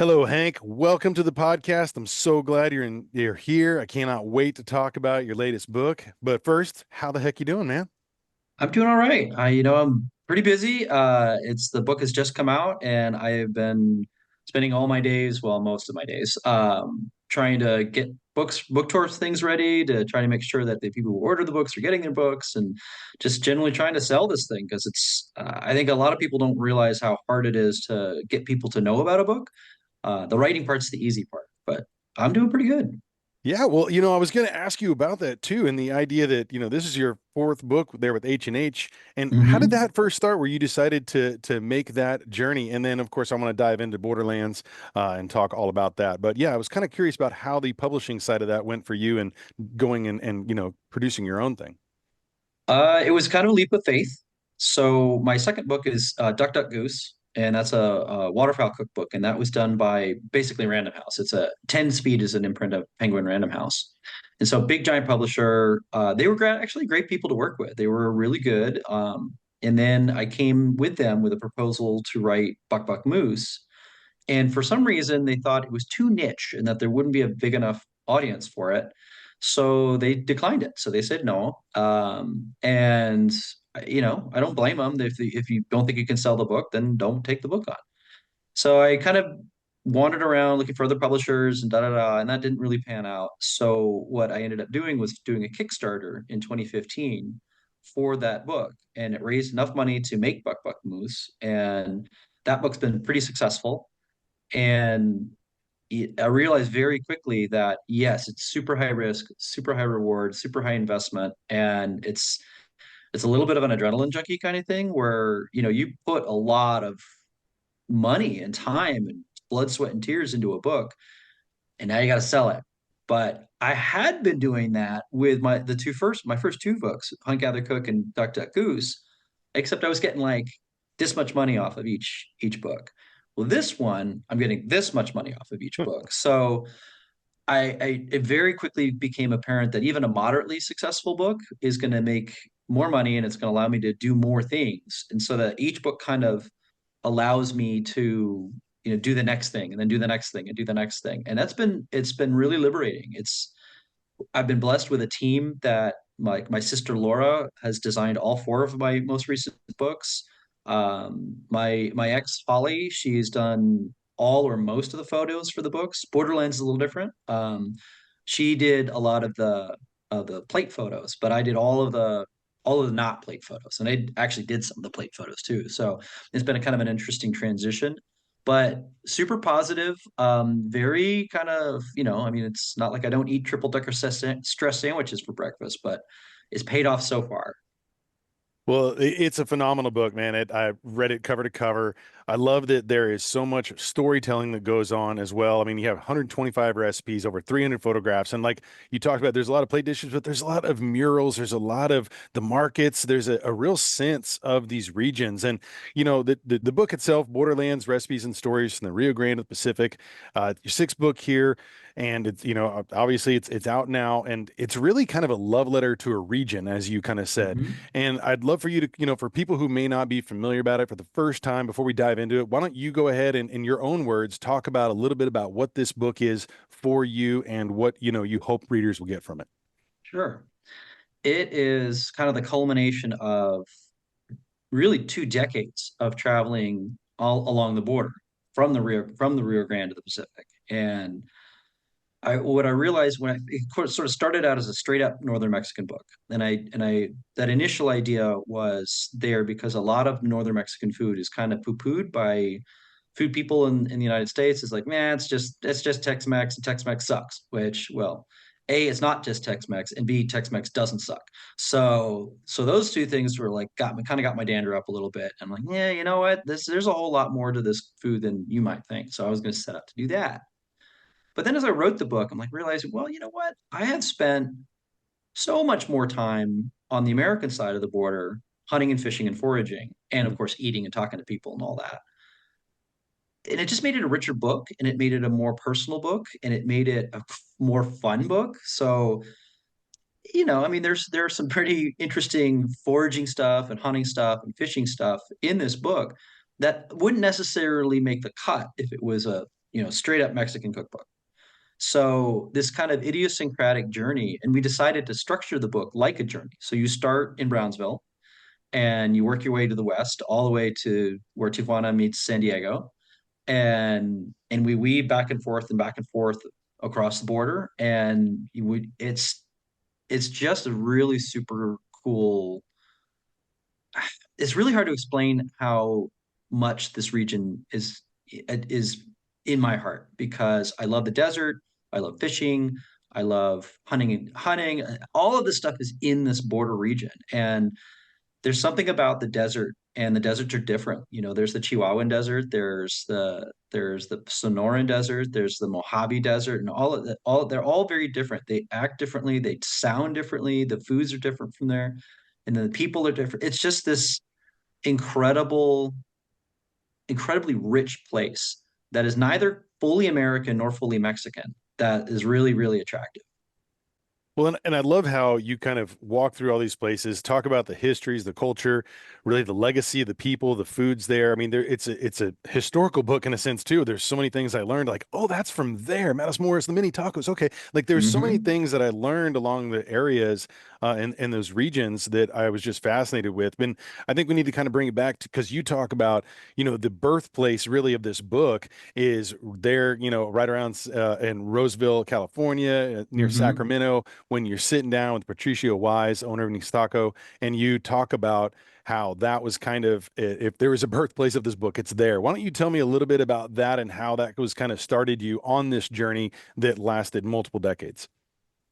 Hello, Hank. Welcome to the podcast. I'm so glad you're here. I cannot wait to talk about your latest book. But first, how the heck you doing, man? I'm doing all right. I'm pretty busy. It's the book has just come out, and I have been spending all my days, well, most of my days, trying to get book tour things ready to try to make sure that the people who order the books are getting their books, and just generally trying to sell this thing because it's. I think a lot of people don't realize how hard it is to get people to know about a book. The writing part's the easy part, but I'm doing pretty good. Yeah, well, I was going to ask you about that too, and the idea that, this is your fourth book there with H&H. And how did hmm that first start where you decided to make that journey? And then, of course, I want to dive into Borderlands and talk all about that. But yeah, I was kind of curious about how the publishing side of that went for you and going and producing your own thing. It was kind of a leap of faith. So my second book is Duck Duck Goose, and that's a waterfowl cookbook, and that was done by basically Random House. It's a 10 speed is an imprint of Penguin Random House, and so big giant publisher. They were actually great people to work with. They were really good. And then I came with them with a proposal to write Buck Buck Moose, and for some reason they thought it was too niche and that there wouldn't be a big enough audience for it. So they declined it. So they said no. And I don't blame them. If you don't think you can sell the book, then don't take the book on. So I kind of wandered around looking for other publishers and da da da, and that didn't really pan out. So what I ended up doing was doing a Kickstarter in 2015 for that book, and it raised enough money to make Buck Buck Moose, and that book's been pretty successful. And I realized very quickly that yes, it's super high risk, super high reward, super high investment, and it's a little bit of an adrenaline junkie kind of thing where you put a lot of money and time and blood, sweat, and tears into a book, and now you got to sell it. But I had been doing that with my first two books, Hunt Gather Cook and Duck Duck Goose, except I was getting like this much money off of each book. Well, this one, I'm getting this much money off of each book. So it very quickly became apparent that even a moderately successful book is going to make more money and it's going to allow me to do more things. And so that each book kind of allows me to, do the next thing and then do the next thing and do the next thing. And it's been really liberating. I've been blessed with a team that my sister Laura has designed all four of my most recent books. My ex Holly, she's done all or most of the photos for the books. Borderlands is a little different. She did a lot of the plate photos, but I did all of the not plate photos, and I actually did some of the plate photos too. So it's been a kind of an interesting transition, but super positive. Very kind of, I mean, it's not like I don't eat triple decker stress sandwiches for breakfast, but it's paid off so far. Well, it's a phenomenal book, man. I read it cover to cover. I love that there is so much storytelling that goes on as well. I mean, you have 125 recipes, over 300 photographs, and like you talked about, there's a lot of plate dishes, but there's a lot of murals. There's a lot of the markets. There's a real sense of these regions, and the book itself, Borderlands: Recipes and Stories from the Rio Grande of the Pacific. Your sixth book here, and it's obviously it's out now, and it's really kind of a love letter to a region, as you kind of said. Mhm. And I'd love for you to, for people who may not be familiar about it for the first time, before we dive into it, why don't you go ahead and, in your own words, talk about a little bit about what this book is for you and what, you hope readers will get from it. Sure. It is kind of the culmination of really 2 decades of traveling all along the border from the Rio Grande to the Pacific. And what I realized when it sort of started out as a straight up Northern Mexican book, and I that initial idea was there because a lot of Northern Mexican food is kind of poo pooed by food people in the United States. Is like, man, it's just Tex-Mex, and Tex-Mex sucks. Which, well, A, it's not just Tex-Mex, and B, Tex-Mex doesn't suck. So those two things were like got my dander up a little bit. I'm like, yeah, you know what? There's a whole lot more to this food than you might think. So I was going to set out to do that. But then as I wrote the book, I'm like realizing, well, you know what? I have spent so much more time on the American side of the border hunting and fishing and foraging, and of course, eating and talking to people and all that. And it just made it a richer book, and it made it a more personal book, and it made it a more fun book. So, I mean, there's some pretty interesting foraging stuff and hunting stuff and fishing stuff in this book that wouldn't necessarily make the cut if it was a straight up Mexican cookbook. So this kind of idiosyncratic journey, and we decided to structure the book like a journey. So you start in Brownsville and you work your way to the west, all the way to where Tijuana meets San Diego, and we weave back and forth across the border, and it's just a really super cool. It's really hard to explain how much this region is in my heart because I love the desert, I love fishing, I love hunting. All of this stuff is in this border region, and there's something about the desert, and the deserts are different. There's the Chihuahuan Desert, there's the Sonoran Desert, there's the Mojave Desert, and all of that. All they're all very different. They act differently, they sound differently, the foods are different from there, and then the people are different. It's just this incredible, incredibly rich place that is neither fully American nor fully Mexican. That is really, really attractive. Well, and I love how you kind of walk through all these places, talk about the histories, the culture, really the legacy of the people, the foods there. I mean, it's a historical book in a sense too. There's so many things I learned, like, oh, that's from there, Matas Morris, the mini tacos. Okay, like there's so many Hmm. things that I learned along the areas in those regions that I was just fascinated with. And I think we need to kind of bring it back to because you talk about, the birthplace really of this book is there, right around in Roseville, California, near Hmm. Sacramento when you're sitting down with Patricio Wise, owner of Nistaco, and you talk about how that was kind of, if there was a birthplace of this book, it's there. Why don't you tell me a little bit about that and how that was kind of started you on this journey that lasted multiple decades?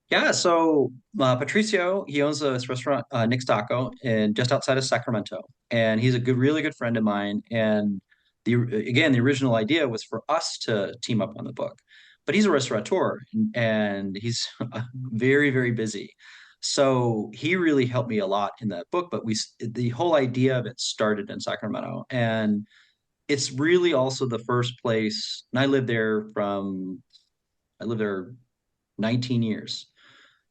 Yeah, so Patricio, he owns this restaurant, Nick's Taco, and just outside of Sacramento, and he's a really good friend of mine. And the original idea was for us to team up on the book, but he's a restaurateur and he's very, very busy. So he really helped me a lot in that book. But the whole idea of it started in Sacramento, and it's really also the first place. And I lived there 19 years.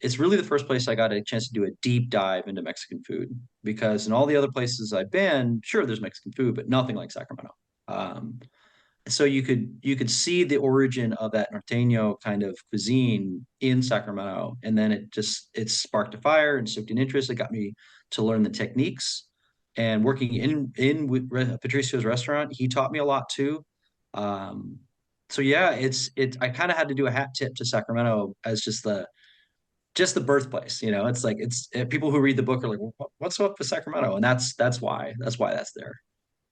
It's really the first place I got a chance to do a deep dive into Mexican food because in all the other places I've been, sure, there's Mexican food, but nothing like Sacramento. Um, so you could see the origin of that norteño kind of cuisine in Sacramento, and then it sparked a fire and stoked an interest. It got me to learn the techniques, and working in with Patricio's restaurant, he taught me a lot too. Um, so yeah, it's I kind of had to do a hat tip to Sacramento as just the birthplace. It's like people who read the book are like, "What's up with Sacramento?" And that's why that's there.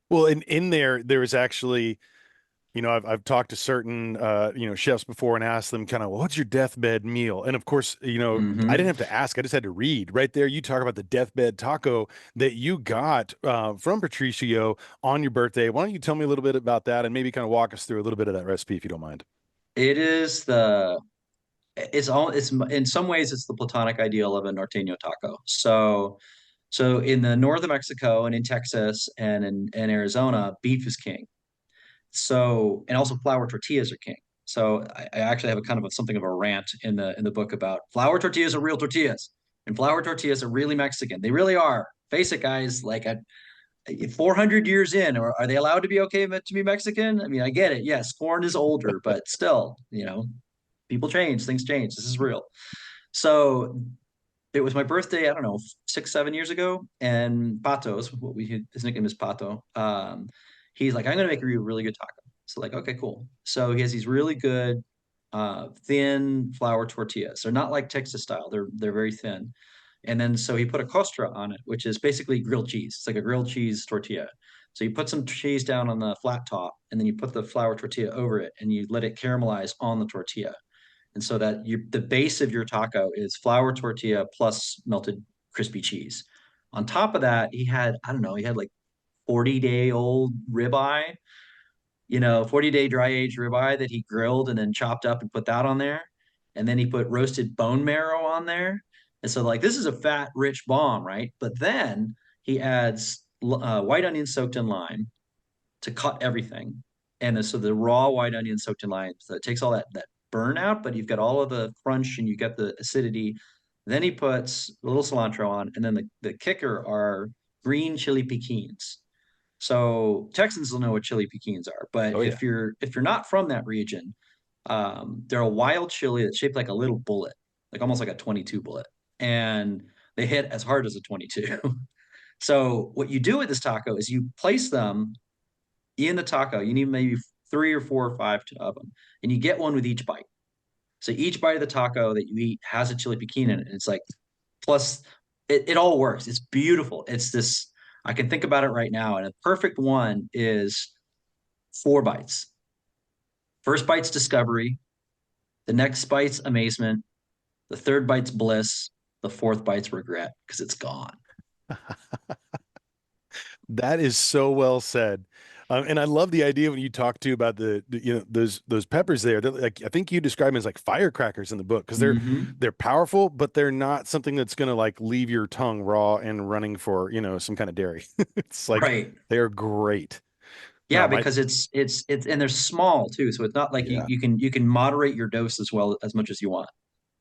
Well, in there was actually, I've talked to certain chefs before and asked them kind of, well, what's your deathbed meal? And of course, I didn't Hmm. have to ask, I just had to read right there. You talk about the deathbed taco that you got from Patricio on your birthday. Why don't you tell me a little bit about that and maybe kind of walk us through a little bit of that recipe if you don't mind? It is it's in some ways it's the platonic ideal of a norteño taco. So in the north of Mexico and in Texas and in Arizona, beef is king. And also flour tortillas are king. So I actually have a kind of something of a rant in the book about flour tortillas are real tortillas, and flour tortillas are really Mexican. They really are. Face it, guys. Like 400 years in, or are they allowed to be okay to be Mexican? I mean, I get it. Yes, corn is older, but still, people change, things change. This is real. So it was my birthday, I don't know, 6, 7 years ago, and Pato's his nickname is Pato. He's like, I'm gonna make you a really good taco. So like, okay, cool. So he has these really good thin flour tortillas. They're not like Texas style. They're very thin. And then so he put a costra on it, which is basically grilled cheese. It's like a grilled cheese tortilla. So you put some cheese down on the flat top, and then you put the flour tortilla over it, and you let it caramelize on the tortilla. And so the base of your taco is flour tortilla plus melted crispy cheese. On top of that, I don't know, he had like 40-day old ribeye, 40-day dry aged ribeye that he grilled and then chopped up and put that on there. And then he put roasted bone marrow on there. And so, like, this is a fat, rich bomb, right? But then he adds white onion soaked in lime to cut everything. And so the raw white onion soaked in lime, so it takes all that burn out, but you've got all of the crunch and you get the acidity. Then he puts a little cilantro on, and then the kicker are green chili piquins. So Texans will know what chili piquins are, but Oh yeah. if you're not from that region, they're a wild chili that's shaped like a little bullet, like almost like a 22 bullet, and they hit as hard as a 22. So what you do with this taco is you place them in the taco. You need maybe three or four or five of them, and you get one with each bite. So each bite of the taco that you eat has a chili piquin in it. And it's like plus it all works. It's beautiful. It's this I can think about it right now, and a perfect one is four bites. First bite's discovery, the next bite's amazement, the third bite's bliss, the fourth bite's regret because it's gone. That is so well said. And I love the idea when you talk to about you know those peppers there. Like I think you describe them as like firecrackers in the book because Mm-hmm. they're powerful, but they're not something that's gonna like leave your tongue raw and running for, you know, some kind of dairy. It's like Right. they're great. Yeah, My because it's and they're small too, so it's not like yeah. you can moderate your dose as well as much as you want.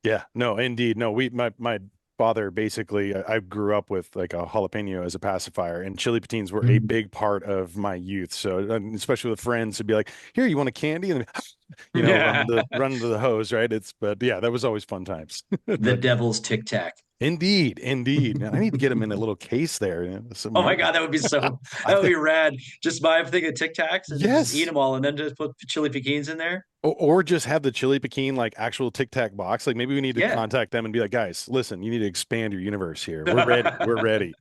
Yeah, no, indeed. No, my father basically, I grew up with like a jalapeno as a pacifier, and chili patines were a Mhm. big part of my youth. So, and especially with friends who'd be like, "Here, you want a candy?" And you know, Yeah. run to the hose, right? But yeah, that was always fun times. The But devil's tic tac. indeed, indeed, man, I need to get them in a little case there. You know, Oh some, my God, that would be I that would think be rad. Just buy a thing of Tic Tacs and just eat yes. them all, and then just put chili piquins in there. Or just have the chili piquin like actual Tic Tac box. Like maybe we need to Yeah. contact them and be like, guys, listen, you need to expand your universe here. We're ready. We're ready.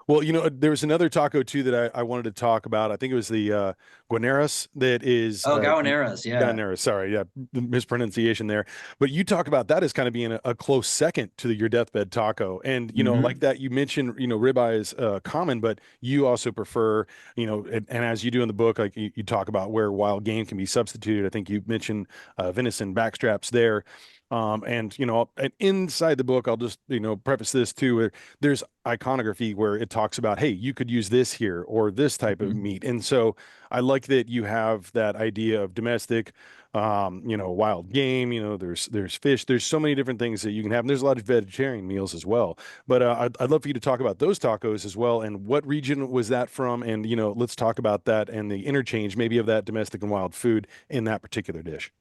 Well, you know, there was another taco too that I wanted to talk about. I think it was the Guaneras that is Oh, Gaoneras, yeah. Guaneras. Sorry, yeah, mispronunciation there. But you talk about that as kind of being a close second to your deathbed taco, and you know, like Hmm. that you mentioned, you know, ribeye is common, but you also prefer, you know, and as you do in the book, like you talk about where wild game can be substituted. I think you mentioned venison backstraps there. And you know, and inside the book, I'll just you know preface this too. There's iconography where it talks about, hey, you could use this here or this type of Hmm. meat. And so I like that you have that idea of domestic, you know, wild game, you know, there's fish, there's so many different things that you can have. And there's a lot of vegetarian meals as well. But I'd love for you to talk about those tacos as well. And what region was that from? And, you know, let's talk about that and the interchange maybe of that domestic and wild food in that particular dish.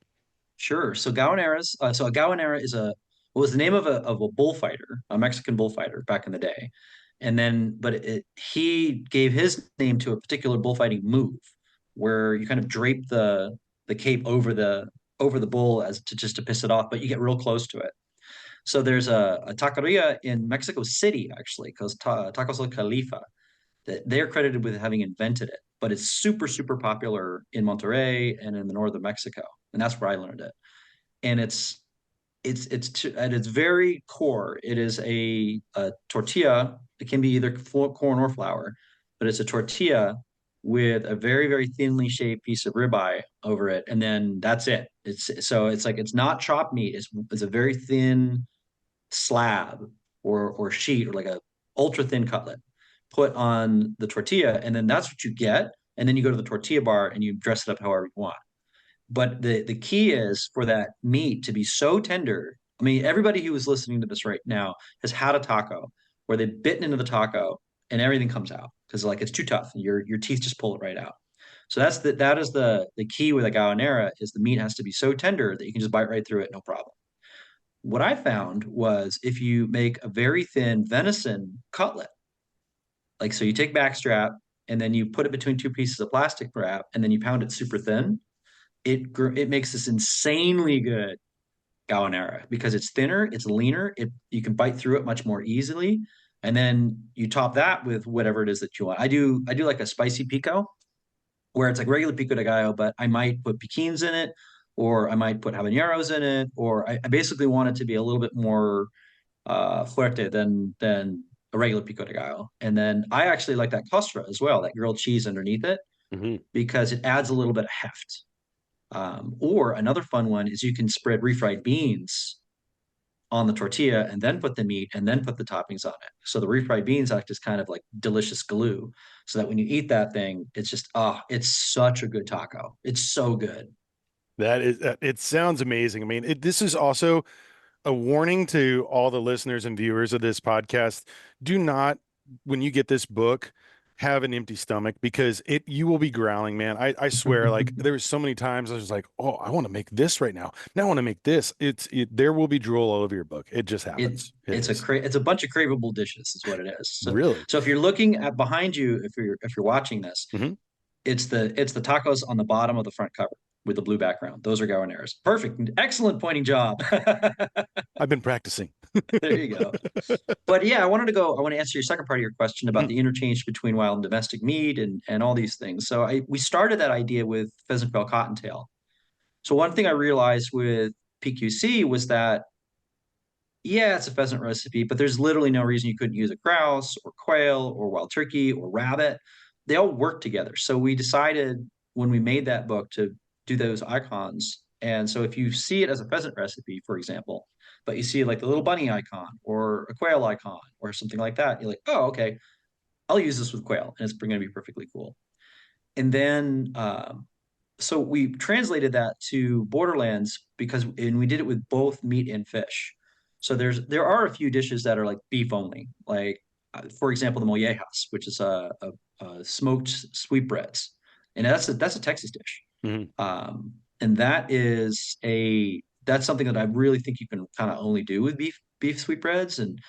Sure. So Gaoneras, so a Gaonera is a what was the name of a bullfighter, a Mexican bullfighter back in the day, and then he gave his name to a particular bullfighting move where you kind of drape the cape over the bull as to just to piss it off, but you get real close to it. So there's a taqueria in Mexico City, actually, because Tacos El Califa, that they're credited with having invented it. But it's super, super popular in Monterrey and in the north of Mexico. And that's where I learned it. And at its very core, it is a tortilla. It can be either corn or flour, but it's a tortilla with a very, very thinly shaped piece of ribeye over it. And then that's it. It's like it's not chopped meat. It's a very thin slab or sheet or like a ultra thin cutlet put on the tortilla, and then that's what you get. And then you go to the tortilla bar and you dress it up however you want. But the key is for that meat to be so tender. I mean, everybody who is listening to this right now has had a taco where they've bitten into the taco and everything comes out because like it's too tough. Your teeth just pull it right out. So that is the key with a gaonera is the meat has to be so tender that you can just bite right through it, no problem. What I found was if you make a very thin venison cutlet, like so you take backstrap and then you put it between two pieces of plastic wrap and then you pound it super thin, it makes this insanely good Gaonera because it's thinner, it's leaner, you can bite through it much more easily. And then you top that with whatever it is that you want. I do like a spicy pico where it's like regular pico de gallo, but I might put piquins in it, or I might put habaneros in it, or I basically want it to be a little bit more fuerte than a regular pico de gallo. And then I actually like that costra as well, that grilled cheese underneath it, Mhm. because it adds a little bit of heft. Or another fun one is you can spread refried beans on the tortilla and then put the meat and then put the toppings on it. So the refried beans act as kind of like delicious glue, so that when you eat that thing, it's just it's such a good taco. It's so good. That is, it sounds amazing. I mean, this is also a warning to all the listeners and viewers of this podcast. Do not, when you get this book, have an empty stomach because you will be growling, man. I swear, like there was so many times I was like, oh, I want to make this right now. Now I want to make this. There will be drool all over your book. It just happens. It is. It's a bunch of craveable dishes is what it is. So Really. so if you're looking at behind you, if you're watching this, Hmm. it's the tacos on the bottom of the front cover with the blue background. Those are garbaneras. Perfect. Excellent pointing job. I've been practicing. There you go. But yeah, I want to answer your second part of your question about Mhm. the interchange between wild and domestic meat and all these things. So we started that idea with pheasant quail cottontail. So one thing I realized with PQC was that yeah, it's a pheasant recipe, but there's literally no reason you couldn't use a grouse or quail or wild turkey or rabbit. They all work together. So we decided when we made that book to do those icons. And so if you see it as a pheasant recipe, for example, but you see like the little bunny icon or a quail icon or something like that, you're like, oh, okay, I'll use this with quail and it's going to be perfectly cool. And then so we translated that to Borderlands because and we did it with both meat and fish. So there are a few dishes that are like beef only, like for example the mollejas, which is a smoked sweetbreads, and that's a Texas dish, Mhm. and that's something that I really think you can kind of only do with beef sweetbreads, and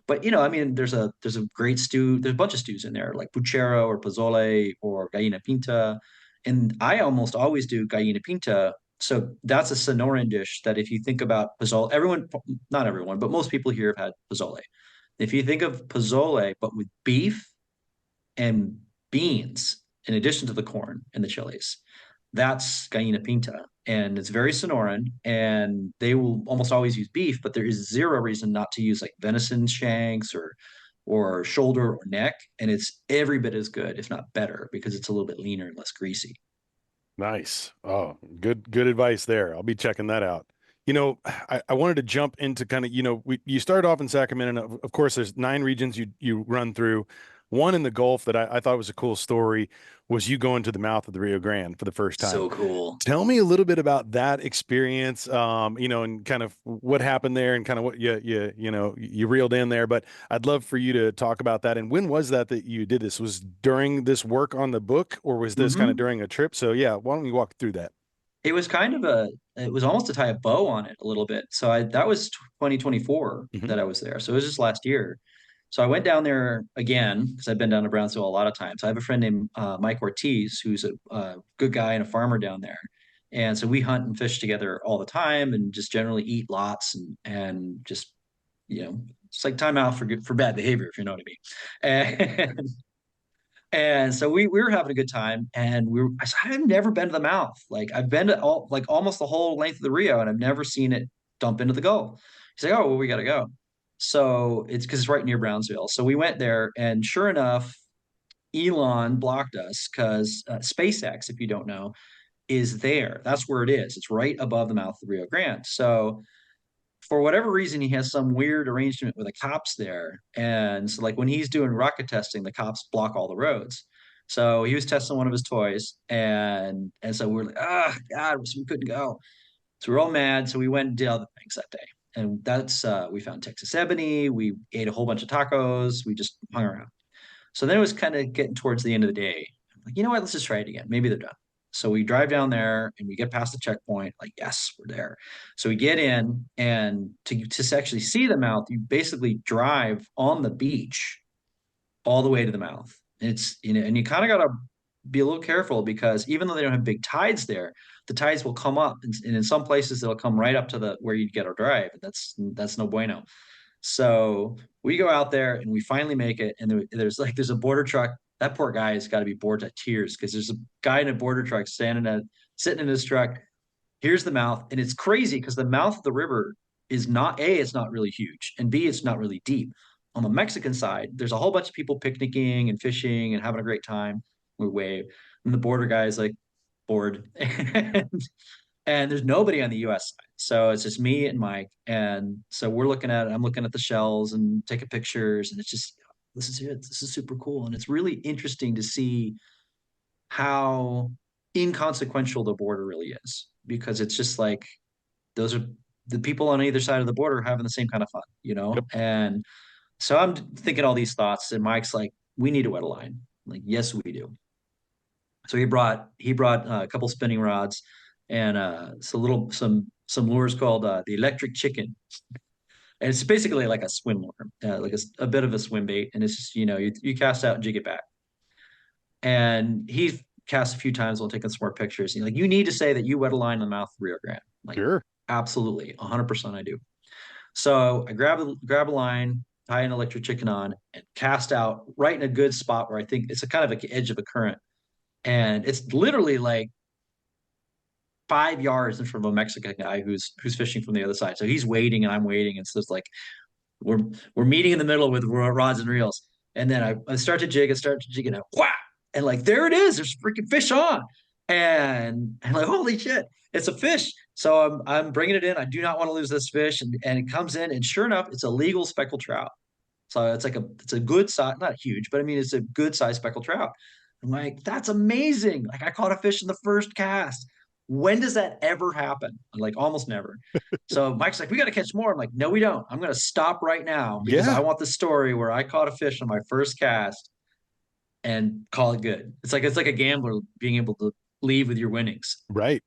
but you know I mean there's a great stew, there's a bunch of stews in there like puchero or pozole or gallina pinta, and I almost always do gallina pinta. So that's a Sonoran dish that if you think about pozole, everyone, not everyone, but most people here have had pozole. If you think of pozole, but with beef and beans, in addition to the corn and the chilies, that's gallina pinta. And it's very Sonoran, and they will almost always use beef, but there is zero reason not to use like venison shanks or shoulder or neck, and it's every bit as good, if not better, because it's a little bit leaner and less greasy. Nice. Oh, good advice there. I'll be checking that out. I wanted to jump into kind of, you started off in Sacramento. And of course, there's 9 regions you run through. One in the Gulf that I thought was a cool story was you going to the mouth of the Rio Grande for the first time. So cool. Tell me a little bit about that experience, and kind of what happened there and kind of what you reeled in there. But I'd love for you to talk about that. And when was that you did this? Was during this work on the book, or was this kind of Hmm. during a trip? So yeah, why don't you walk through that? It was kind of it was almost to tie a bow on it a little bit. So that was 2024 Hmm. that I was there. So it was just last year. So I went down there again because I've been down to Brownsville a lot of times. I have a friend named Mike Ortiz who's a good guy and a farmer down there. And so we hunt and fish together all the time and just generally eat lots and just, you know, it's like time out for bad behavior, if you know what I mean. And And so we were having a good time, and I said, I've never been to the mouth. Like I've been to all like almost the whole length of the Rio, and I've never seen it dump into the Gulf. He's like, oh, well, we got to go. So it's because it's right near Brownsville. So we went there, and sure enough, Elon blocked us because SpaceX, if you don't know, is there. That's where it is. It's right above the mouth of the Rio Grande. So for whatever reason, he has some weird arrangement with the cops there. And so, like, when he's doing rocket testing, the cops block all the roads. So he was testing one of his toys, and so we're like, ah, God, so we couldn't go. So we're all mad. So we went and did other things that day. And that's we found Texas ebony. We ate a whole bunch of tacos. We just hung around. So then it was kind of getting towards the end of the day. I'm like, you know what? Let's just try it again. Maybe they're done. So we drive down there and we get past the checkpoint. Like, yes, we're there. So we get in, and to actually see the mouth, you basically drive on the beach all the way to the mouth. It's and you kind of got to be a little careful because even though they don't have big tides there, the tides will come up, and in some places they'll come right up to the where you get our drive. That's no bueno. So we go out there and we finally make it. And there's a border truck. That poor guy has got to be bored to tears because there's a guy in a border truck sitting in his truck. Here's the mouth. And it's crazy because the mouth of the river is not A, it's not really huge. And B, it's not really deep. On the Mexican side, there's a whole bunch of people picnicking and fishing and having a great time. We wave. And the border guy is like bored. And there's nobody on the US side. So it's just me and Mike. And so I'm looking at the shells and taking pictures. And it's just, this is it. This is super cool. And it's really interesting to see how inconsequential the border really is because it's just like those are the people on either side of the border having the same kind of fun, you Yep. know? And so I'm thinking all these thoughts, and Mike's like, we need to wet a line. like, yes, we do. So he brought a couple spinning rods and some lures called the electric chicken, and it's basically like a swim lure, like a bit of a swim bait, and it's just you cast out and jig it back. And he's cast a few times. We'll take some more pictures. He's like, you need to say that you wet a line in the mouth of Rio Grande. I'm like, Sure. absolutely, 100% I do. So I grab a line, tie an electric chicken on, and cast out right in a good spot where I think it's a kind of a edge of a current, and it's literally like 5 yards in front of a Mexican guy who's fishing from the other side. So he's waiting and I'm waiting. And so it's like we're we're meeting in the middle with rods and reels. And then I start to jig, and wow. And like there it is, there's freaking fish on. And I'm like, holy shit, it's a fish. So I'm bringing it in. I do not want to lose this fish. And it comes in, and sure enough, it's a legal speckled trout. So it's a good size, not huge, but I mean it's a good size speckled trout. I'm like, that's amazing. Like I caught a fish in the first cast. When does that ever happen? I'm like, almost never. So Mike's like, we got to catch more. I'm like, no, we don't. I'm going to stop right now because I Yeah. want the story where I caught a fish on my first cast and call it good. It's like a gambler being able to leave with your winnings. Right.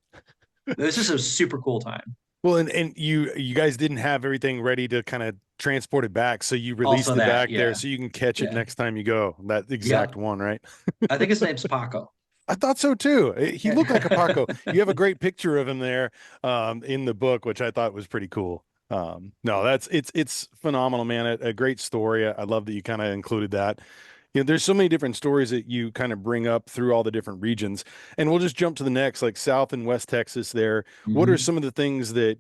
This is a super cool time. Well, and you guys didn't have everything ready to kind of transport it back, so you Also released it that, back there yeah, so you can catch it yeah, next time you go. That yeah. exact one, right? I think his name's Paco. I thought so too. He looked like a Paco. You have a great picture of him there in the book, which I thought was pretty cool. No, it's phenomenal, man. A great story. I love that you kind of included that. There's so many different stories that you kind of bring up through all the different regions. And we'll just jump to the next, like South and West Texas there. What are Mhm. some of the things that,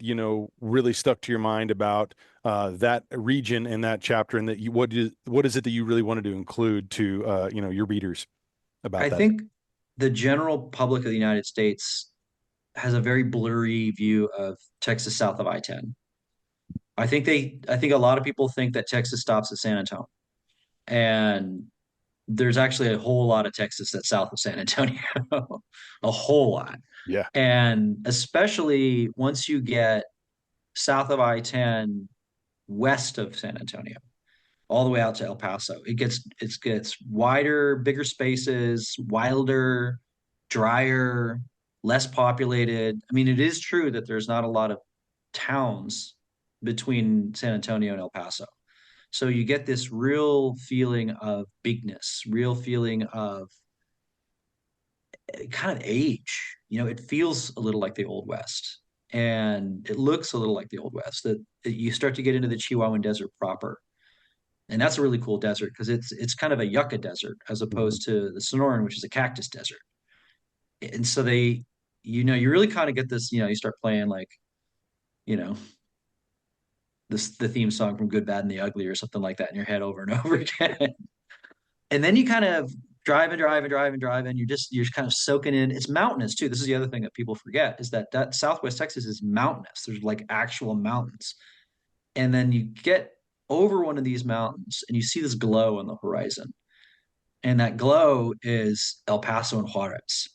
really stuck to your mind about that region and that chapter, and that what is it that you really wanted to include to your readers about I that? think the general public of the United States has a very blurry view of Texas south of I-10. I think a lot of people think that Texas stops at San Antonio. And there's actually a whole lot of Texas that's south of San Antonio. A whole lot. Yeah. And especially once you get south of I-10 west of San Antonio, all the way out to El Paso. It gets wider, bigger spaces, wilder, drier, less populated. I mean, it is true that there's not a lot of towns between San Antonio and El Paso. So you get this real feeling of bigness, real feeling of kind of age. It feels a little like the Old West, and it looks a little like the Old West. That you start to get into the Chihuahuan Desert proper, and that's a really cool desert because it's kind of a yucca desert as Mhm. opposed to the Sonoran, which is a cactus desert. And so you really kind of get this. You start playing like you know the theme song from Good, Bad, and the Ugly or something like that in your head over and over again. And then you kind of drive and drive and drive and drive, and you're kind of soaking in. It's mountainous too. This is the other thing that people forget is that Southwest Texas is mountainous. There's like actual mountains, and then you get over one of these mountains and you see this glow on the horizon. And that glow is El Paso and Juarez.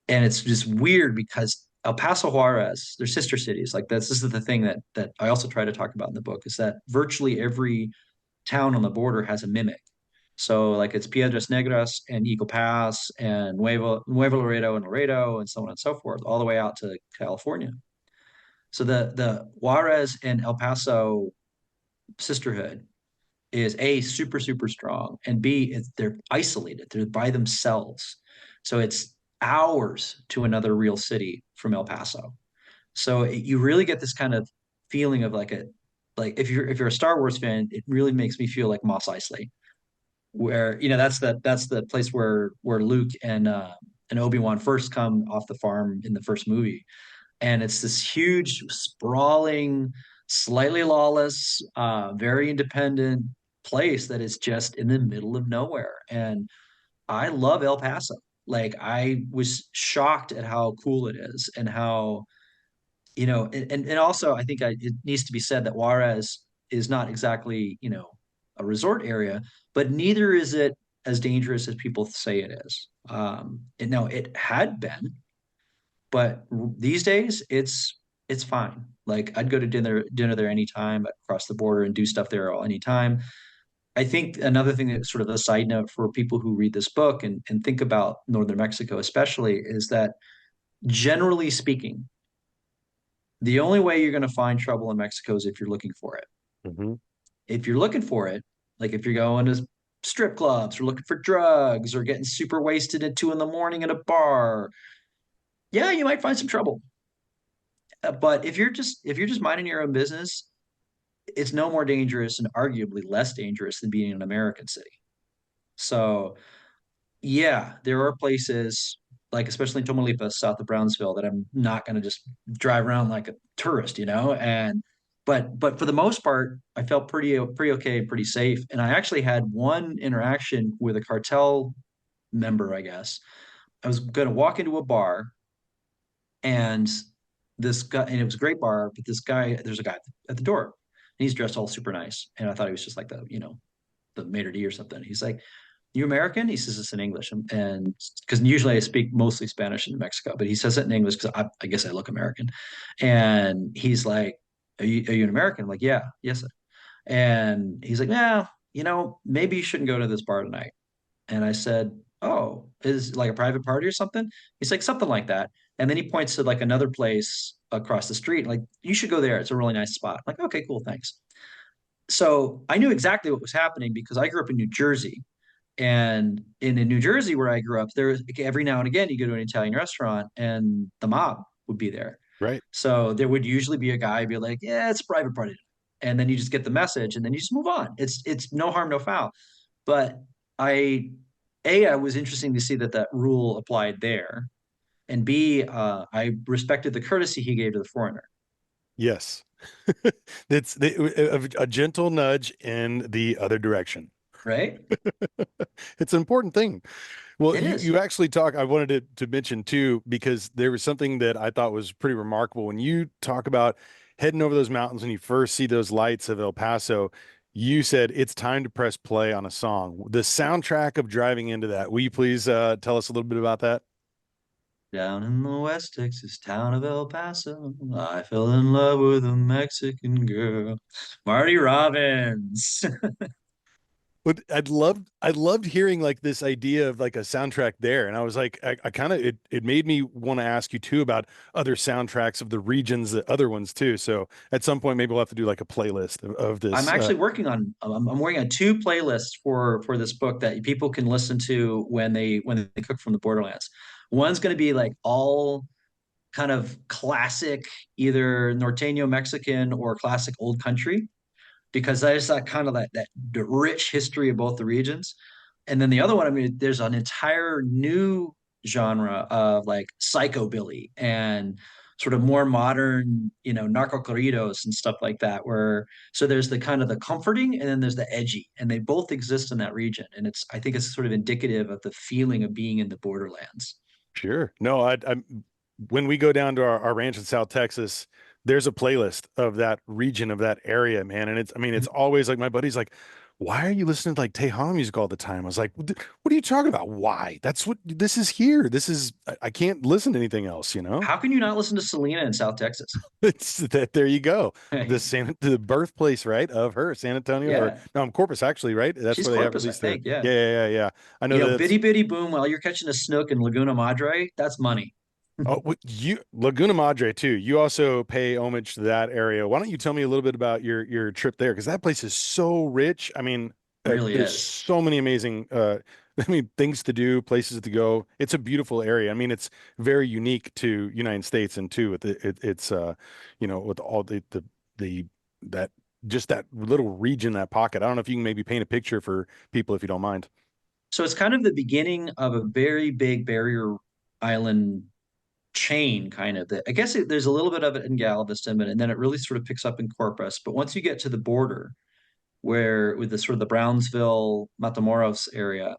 And it's just weird because El Paso, Juarez, they're sister cities. Like this is the thing that I also try to talk about in the book is that virtually every town on the border has a mimic. So like it's Piedras Negras and Eagle Pass and Nuevo Laredo and so on and so forth, all the way out to California. So the Juarez and El Paso sisterhood is A, super, super strong, and B, they're isolated. They're by themselves. So it's hours to another real city from El Paso. So you really get this kind of feeling of like if you're a Star Wars fan, it really makes me feel like Mos Eisley, where that's the place where Luke and Obi-Wan first come off the farm in the first movie, and it's this huge, sprawling, slightly lawless, very independent place that is just in the middle of nowhere. And I love El Paso. Like I was shocked at how cool it is and how and also I think it needs to be said that Juarez is not exactly a resort area, but neither is it as dangerous as people say it is. No, it had been, but these days it's fine. Like I'd go to dinner there anytime, I'd cross the border and do stuff there anytime. I think another thing that's sort of a side note for people who read this book and think about northern Mexico especially is that generally speaking, the only way you're going to find trouble in Mexico is if you're looking for it. Hmm. If you're looking for it, like if you're going to strip clubs or looking for drugs or getting super wasted at 2 in the morning at a bar, yeah, you might find some trouble. But if you're just minding your own business, it's no more dangerous and arguably less dangerous than being in an American city. So yeah, there are places like especially in Tamaulipas, south of Brownsville, that I'm not going to just drive around like a tourist, And but for the most part, I felt pretty okay, pretty safe. And I actually had one interaction with a cartel member, I guess. I was going to walk into a bar and this guy, and it was a great bar, but this guy, there's a guy at the door, and he's dressed all super nice. And I thought he was just like the maitre d' or something. He's like, "You American?" He says this in English, and because usually I speak mostly Spanish in Mexico, but he says it in English because I guess I look American. And he's like, "Are you an American?" I'm like, "Yeah, yes." And he's like, "Yeah, maybe you shouldn't go to this bar tonight." And I said, "Oh, is it like a private party or something?" He's like, "Something like that." And then he points to like another place across the street, like, "You should go there. It's a really nice spot." I'm like, "Okay, cool, thanks." So I knew exactly what was happening because I grew up in New Jersey. And in New Jersey, where I grew up, there was every now and again you go to an Italian restaurant and the mob would be there. Right. So there would usually be a guy be like, "Yeah, it's a private party." And then you just get the message and then you just move on. It's no harm, no foul. But I I was interesting to see that that rule applied there. And B, I respected the courtesy he gave to the foreigner, Yes. A gentle nudge in the other direction. right? It's an important thing. Well, It is, you yeah. actually I wanted to mention too, because there was something that I thought was pretty remarkable when you talk about heading over those mountains and you first see those lights of El Paso. You said it's time to press play on a song. The soundtrack of driving into that. Will you please tell us a little bit about that? Down in the West Texas town of El Paso, I fell in love with a Mexican girl. Marty Robbins. But I loved hearing like this idea of like a soundtrack there. And I was like, I kind of it made me want to ask you too about other soundtracks of the regions, the other ones too. So at some point maybe we'll have to do like a playlist of I'm this. actually working on two playlists for this book that people can listen to when they cook from the Borderlands. One's going to be like all kind of classic, either Norteño Mexican or classic old country, because there's that kind of that rich history of both the regions. And then the other one, I mean, there's an entire new genre of like psychobilly and sort of more modern, narco corridos and stuff like that. Where so there's the kind of the comforting and then there's the edgy, and they both exist in that region. And I think it's sort of indicative of the feeling of being in the borderlands. Sure. No, when we go down to our ranch in South Texas, there's a playlist of that region of that area, man. And I mean, it's always like my buddy's like, why are you listening to like Tejano music all the time? I was like, what are you talking about? Why? That's what this is here. I can't listen to anything else, you know? How can you not listen to Selena in South Texas? It's that there you go. The birthplace, right, of her, San Antonio, or Yeah, no, I'm Corpus actually, right? That's she's where they have Corpus, I released their, think. Yeah. yeah, yeah, yeah, yeah. I know that's. Bitty bitty boom while you're catching a snook in Laguna Madre, that's money. Oh, you Laguna Madre too. You also pay homage to that area. Why don't you tell me a little bit about your trip there? Because that place is so rich. I mean, Really there's is. so many amazing, I mean, things to do, places to go. It's a beautiful area. I mean, it's very unique to United States and too, with all the that just that little region, that pocket. I don't know if you can maybe paint a picture for people if you don't mind. So it's kind of the beginning of a very big barrier island chain, kind of. That I guess there's a little bit of it in Galveston, and then it really sort of picks up in Corpus. But once you get to the border, where with the sort of the Brownsville, Matamoros area,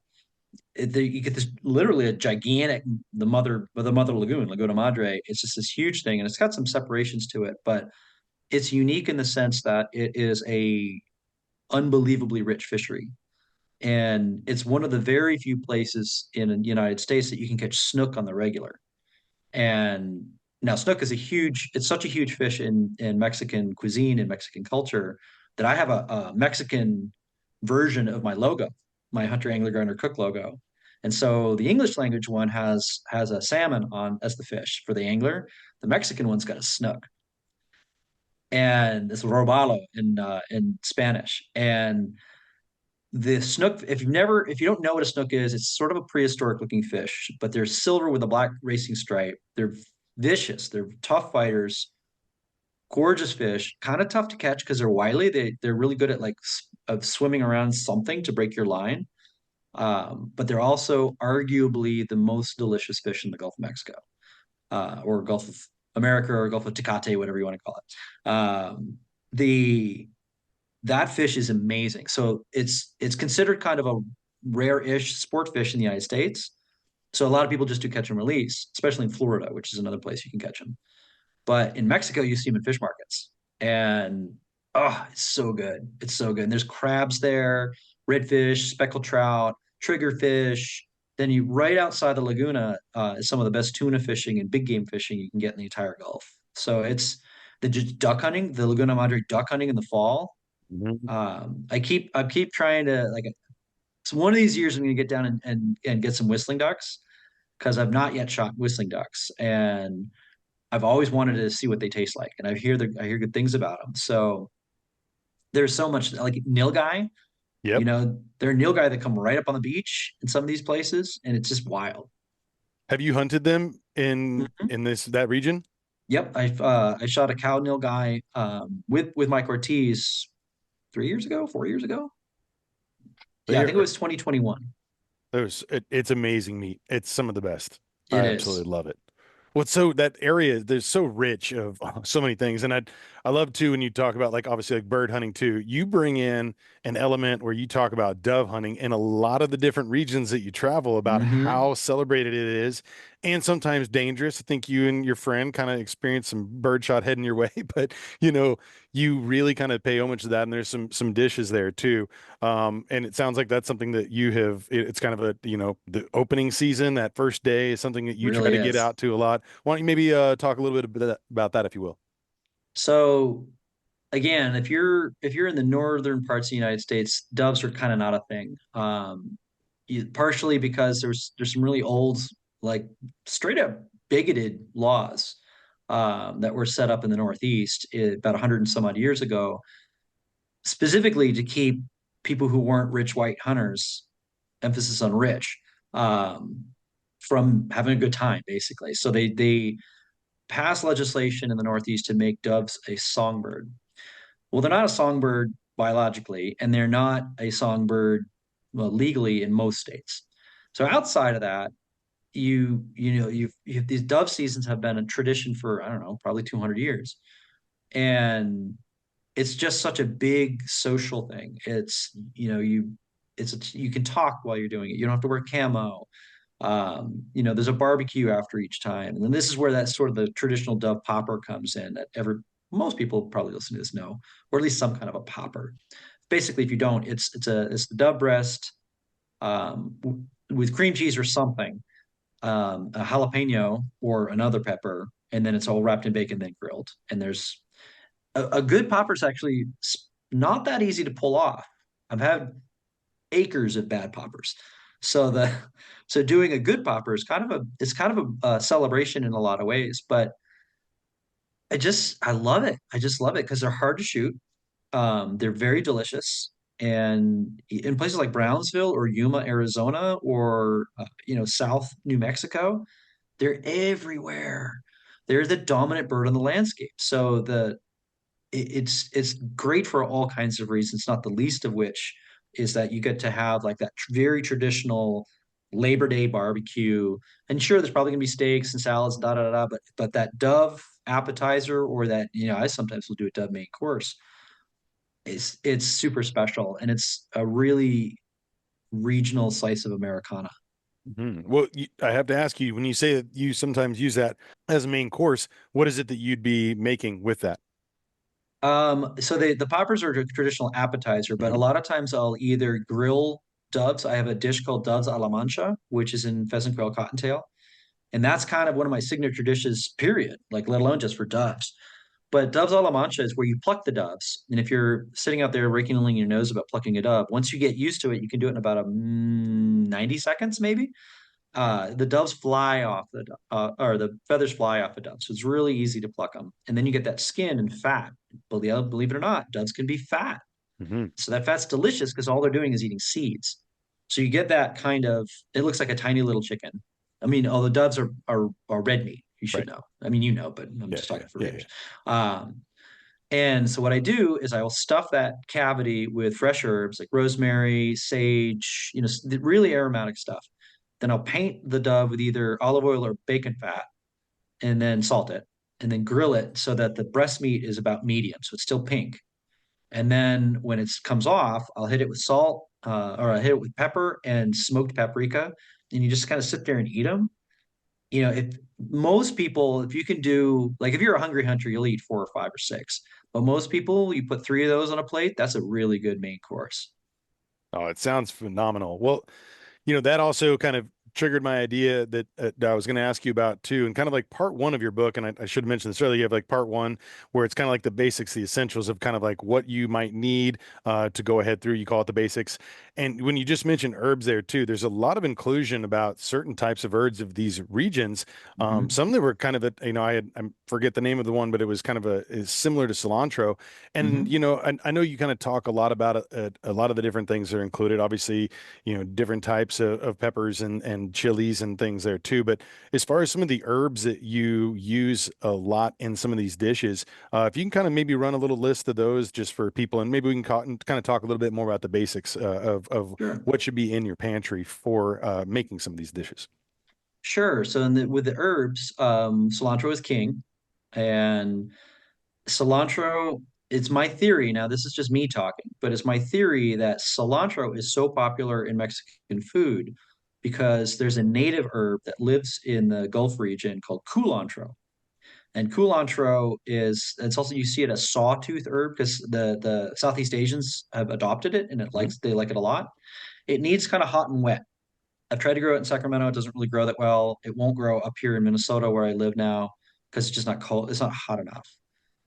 you get this literally a gigantic the mother lagoon, Laguna Madre. It's just this huge thing, and it's got some separations to it, but it's unique in the sense that it is a unbelievably rich fishery. And it's one of the very few places in the United States that you can catch snook on the regular. And now snook is it's such a huge fish in Mexican cuisine and Mexican culture that I have a Mexican version of my logo, my hunter, angler, gardener, cook logo. And so the English language one has a salmon on as the fish for the angler. The Mexican one's got a snook, and it's robalo in Spanish. And the snook, if you don't know what a snook is, it's sort of a prehistoric looking fish, but they're silver with a black racing stripe. They're vicious. They're tough fighters, gorgeous fish, kind of tough to catch because they're wily. They're really good at like of swimming around something to break your line. But they're also arguably the most delicious fish in the Gulf of Mexico, or Gulf of America, or Gulf of Tecate, whatever you want to call it. The That fish is amazing. So it's considered kind of a rare-ish sport fish in the United States. So a lot of people just do catch and release, especially in Florida, which is another place you can catch them. But in Mexico, you see them in fish markets, and oh, it's so good. It's so good. And there's crabs there, redfish, speckled trout, triggerfish. Then you right outside the Laguna is some of the best tuna fishing and big game fishing you can get in the entire Gulf. So it's the duck hunting, the Laguna Madre duck hunting in the fall. Mhm. I keep trying to like. So one of these years I'm going to get down and get some whistling ducks because I've not yet shot whistling ducks, and I've always wanted to see what they taste like, and I hear good things about them. So there's so much like nilgai. Yep. There are nilgai that come right up on the beach in some of these places, and it's just wild. Have you hunted them Mhm. in this that region? Yep, I shot a cow nilgai with Mike Ortiz 3 years ago, 4 years ago. Yeah, They I think it are was 2021. it's amazing meat. It's some of the best. I It is. absolutely love it. What's so that area there's so rich of so many things, and I love too when you talk about like obviously like bird hunting too. You bring in an element where you talk about dove hunting in a lot of the different regions that you travel about Hmm. how celebrated it is, and sometimes dangerous. I think you and your friend kind of experienced some bird shot heading your way, but you know you really kind of pay homage to that, and there's some dishes there too. And it sounds like that's something that you have. It's kind of a, the opening season, that first day is something that you try Really to get is. out to a lot. Why don't you maybe talk a little bit about that, if you will? So again, if you're in the northern parts of the United States, doves are kind of not a thing. Partially because there's some really old, like straight up bigoted laws that were set up in the Northeast about 100 and some odd years ago, specifically to keep people who weren't rich white hunters, emphasis on rich, um, from having a good time, basically. So they passed legislation in the Northeast to make doves a songbird. Well, they're not a songbird biologically, and they're not a songbird, well, legally in most states. So outside of that, these dove seasons have been a tradition for, I don't know, probably 200 years, and it's just such a big social thing. You can talk while you're doing it. You don't have to wear camo. There's a barbecue after each time, and then this is where that sort of the traditional dove popper comes in. That ever Most people probably listen to this know, or at least some kind of a popper. Basically, if you don't, it's the dove breast with cream cheese or something, a jalapeno or another pepper, and then it's all wrapped in bacon, then grilled. And there's a good popper is actually not that easy to pull off. I've had acres of bad poppers. So the so doing a good popper is kind of a celebration in a lot of ways. But I love it. I just love it because they're hard to shoot. They're very delicious. And in places like Brownsville or Yuma, Arizona, or South New Mexico, they're everywhere. They're the dominant bird on the landscape. So it's great for all kinds of reasons, not the least of which is that you get to have like that very traditional Labor Day barbecue. And sure, there's probably gonna be steaks and salads, da da da, but that dove appetizer, or that, I sometimes will do a dove main course. It's super special, and it's a really regional slice of Americana. Well, I have to ask you, when you say that you sometimes use that as a main course, what is it that you'd be making with that? So the poppers are a traditional appetizer, but a Mhm. lot of times I'll either grill doves. I have a dish called doves a la mancha, which is in pheasant quail cottontail, and that's kind of one of my signature dishes. Period. Like let alone just for doves. But doves a la mancha is where you pluck the doves. And if you're sitting out there raking your nose about plucking a dove, once you get used to it, you can do it in about 90 seconds, maybe. The doves fly off or the feathers fly off the dove. So it's really easy to pluck them. And then you get that skin and fat. Believe it or not, doves can be fat. Hmm. So that fat's delicious because all they're doing is eating seeds. So you get that kind of, it looks like a tiny little chicken. I mean, all the doves are red meat. You should Right. know. I mean, you know, but I'm Yeah. just Yeah. talking for Yeah. Yeah. readers. Um, and so what I do is I will stuff that cavity with fresh herbs like rosemary, sage, the really aromatic stuff. Then I'll paint the dove with either olive oil or bacon fat and then salt it and then grill it so that the breast meat is about medium. So it's still pink. And then when it comes off, I'll hit it with salt or I hit it with pepper and smoked paprika. And you just kind of sit there and eat them. If most people, if you can do, like if you're a hungry hunter, you'll eat four or five or six. But most people, you put three of those on a plate, that's a really good main course. Oh, it sounds phenomenal. Well, that also kind of triggered my idea that I was going to ask you about too, and kind of like part one of your book. And I should have mentioned this earlier. You have like part one where it's kind of like the basics, the essentials of kind of like what you might need to go ahead through. You call it the basics. And when you just mentioned herbs there too, there's a lot of inclusion about certain types of herbs of these regions. Mhm. Some that were kind of I forget the name of the one, but it was kind of is similar to cilantro. And Mhm. I know you kind of talk a lot about a lot of the different things that are included. Obviously, different types of peppers and chilies and things there too. But as far as some of the herbs that you use a lot in some of these dishes, if you can kind of maybe run a little list of those just for people, and maybe we can kind of talk a little bit more about the basics of Sure. what should be in your pantry for making some of these dishes. Sure. So with the herbs, cilantro is king, and cilantro, it's my theory. Now, this is just me talking, but it's my theory that cilantro is so popular in Mexican food because there's a native herb that lives in the Gulf region called culantro. And culantro it's also, you see it as sawtooth herb because the Southeast Asians have adopted it and Mhm. they like it a lot. It needs kind of hot and wet. I've tried to grow it in Sacramento. It doesn't really grow that well. It won't grow up here in Minnesota where I live now because it's just not cold. It's not hot enough.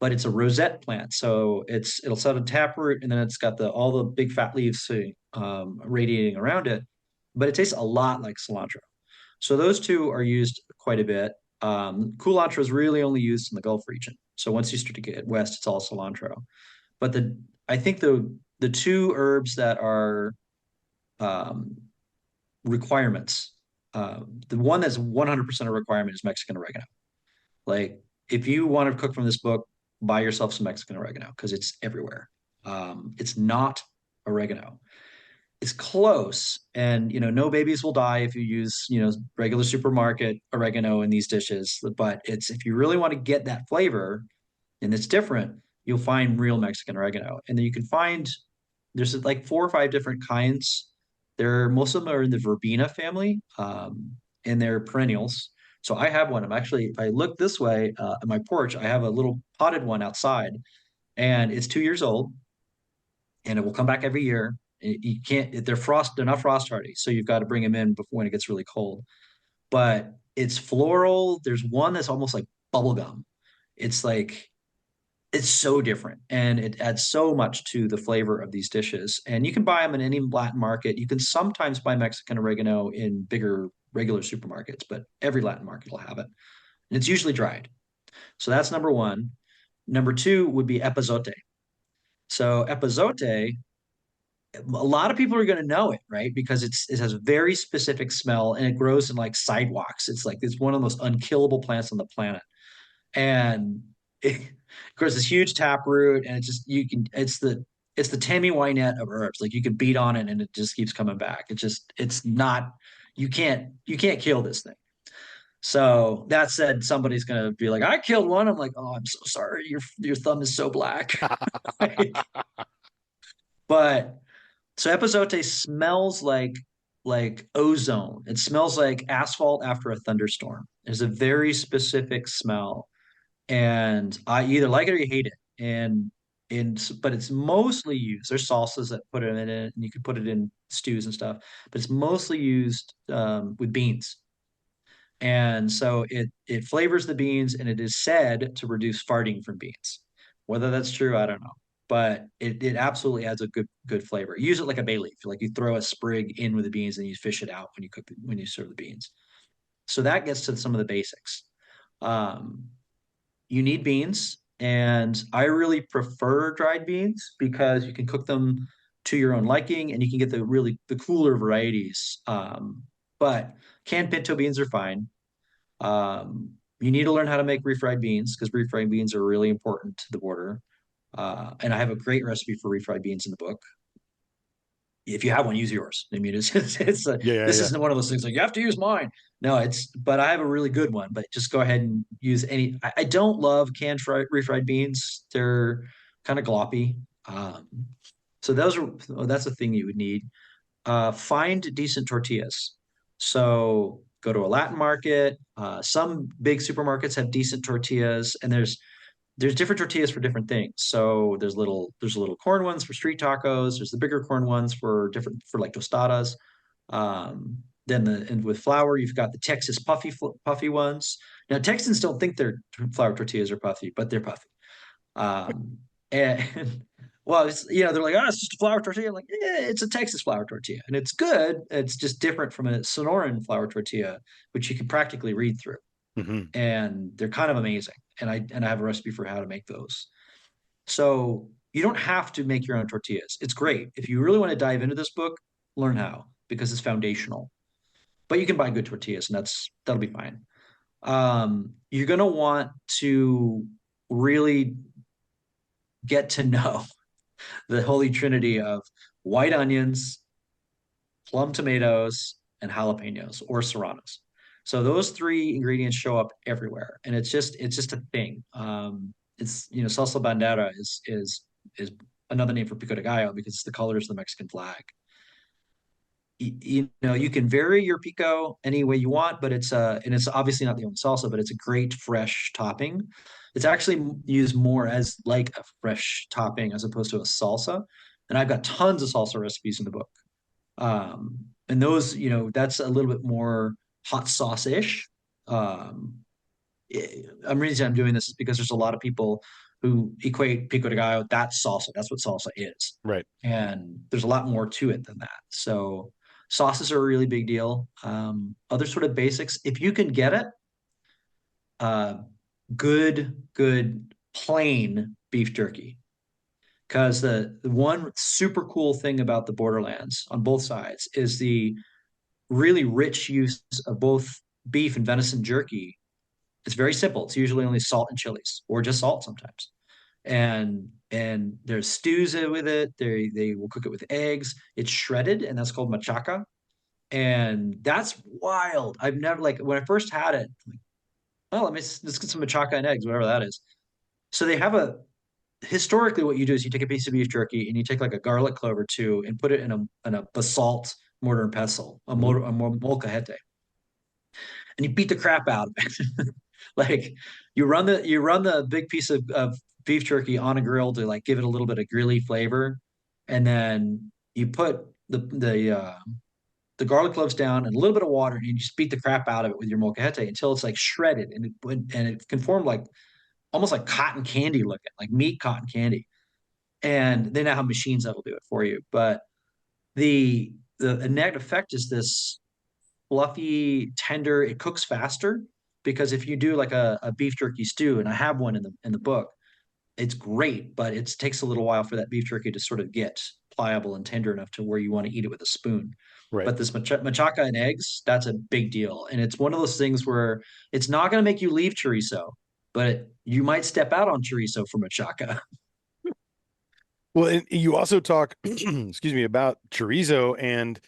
But it's a rosette plant, so it'll set a taproot, and then it's got the all the big fat leaves radiating around it. But it tastes a lot like cilantro. So those two are used quite a bit. Culantro is really only used in the Gulf region. So once you start to get west, it's all cilantro. But I think the two herbs that are um, requirements. The one that's 100% a requirement is Mexican oregano. Like, if you want to cook from this book, buy yourself some Mexican oregano because it's everywhere. It's not oregano. It's close, and no babies will die if you use regular supermarket oregano in these dishes. But it's if you really want to get that flavor and it's different, you'll find real Mexican oregano, and then you can find there's like four or five different kinds. Most of them are in the verbena family, and they're perennials. So I have one. If I look this way at my porch, I have a little potted one outside, and it's 2 years old, and it will come back every year. You can't. They're not frost hardy, so you've got to bring them in before when it gets really cold. But it's floral. There's one that's almost like bubble gum. It's like it's so different and it adds so much to the flavor of these dishes. And you can buy them in any Latin market. You can sometimes buy Mexican oregano in bigger regular supermarkets, but every Latin market will have it. And it's usually dried. So that's number one. Number two would be epazote. So epazote, a lot of people are going to know it, right? Because it has a very specific smell and it grows in like sidewalks. It's one of the most unkillable plants on the planet. And of course this huge tap root, and it's just you can it's the Tammy Wynette of herbs. Like, you can beat on it and it just keeps coming back. It's not you can't kill this thing. So that said, somebody's gonna be like, I killed one. I'm like, oh, I'm so sorry. Your thumb is so black. But so epizote smells like ozone. It smells like asphalt after a thunderstorm. There's a very specific smell, and I either like it or you hate it. But it's mostly used. There's salsas that put it in it, and you can put it in stews and stuff. But it's mostly used with beans. And so it flavors the beans, and it is said to reduce farting from beans. Whether that's true, I don't know. But it absolutely adds a good flavor. Use it like a bay leaf. Like you throw a sprig in with the beans and you fish it out when when you serve the beans. So that gets to some of the basics. Um, you need beans, and I really prefer dried beans because you can cook them to your own liking, and you can get the cooler varieties. But canned pinto beans are fine. You need to learn how to make refried beans because refried beans are really important to the border. And I have a great recipe for refried beans in the book. If you have one, use yours. I mean, Yeah, yeah, this yeah. isn't one of those things like you have to use mine. No, but I have a really good one. But just go ahead and use any. I don't love refried beans. They're kind of gloppy. Um, so that's a thing you would need. Find decent tortillas. So go to a Latin market. Some big supermarkets have decent tortillas, and there's different tortillas for different things. So there's little corn ones for street tacos. There's the bigger corn ones for different for like tostadas. Then and with flour, you've got the Texas puffy ones. Now Texans don't think their flour tortillas are puffy, but they're puffy. And well, they're like, oh, it's just a flour tortilla. I'm like, yeah, it's a Texas flour tortilla, and it's good. It's just different from a Sonoran flour tortilla, which you can practically read through, Hmm. and they're kind of amazing. And I have a recipe for how to make those. So you don't have to make your own tortillas. It's great if you really want to dive into this book. Learn how because it's foundational. But you can buy good tortillas, and that'll be fine. You're gonna want to really get to know the holy trinity of white onions, plum tomatoes, and jalapenos or serranos. So those three ingredients show up everywhere, and it's just a thing. It's salsa bandera is another name for pico de gallo because it's the colors of the Mexican flag. You can vary your pico any way you want, but it's obviously not the only salsa, but it's a great fresh topping. It's actually used more as like a fresh topping as opposed to a salsa. And I've got tons of salsa recipes in the book. And those, that's a little bit more hot sauce-ish. Um, I'm reason I'm doing this is because there's a lot of people who equate pico de gallo, that's salsa. That's what salsa is. Right. And there's a lot more to it than that. So sauces are a really big deal. Other sort of basics, if you can get it, uh, good plain beef jerky. Because the one super cool thing about the Borderlands on both sides is the really rich use of both beef and venison jerky. It's very simple. It's usually only salt and chilies, or just salt sometimes. And there's stews with it. They will cook it with eggs. It's shredded, and that's called machaca. And that's wild. I've never like when I first had it. I'm like, well, let's get some machaca and eggs, whatever that is. So they have a historically what you do is you take a piece of beef jerky and you take like a garlic clove or two and put it in a basalt mortar and pestle, Hmm. a molcajete, and you beat the crap out of it. Like you run the big piece of beef jerky on a grill to like give it a little bit of grilly flavor, and then you put the garlic cloves down and a little bit of water, and you just beat the crap out of it with your molcajete until it's like shredded and it can form like almost like cotton candy looking, like meat cotton candy. And they now have machines that'll do it for you. But the net effect is this fluffy, tender. It cooks faster because if you do like a beef jerky stew, and I have one in the book, it's great, but it takes a little while for that beef jerky to sort of get pliable and tender enough to where you want to eat it with a spoon. Right. But this machaca and eggs, that's a big deal. And it's one of those things where it's not going to make you leave chorizo, but you might step out on chorizo for machaca. Well, and you also talk, excuse me, about chorizo, and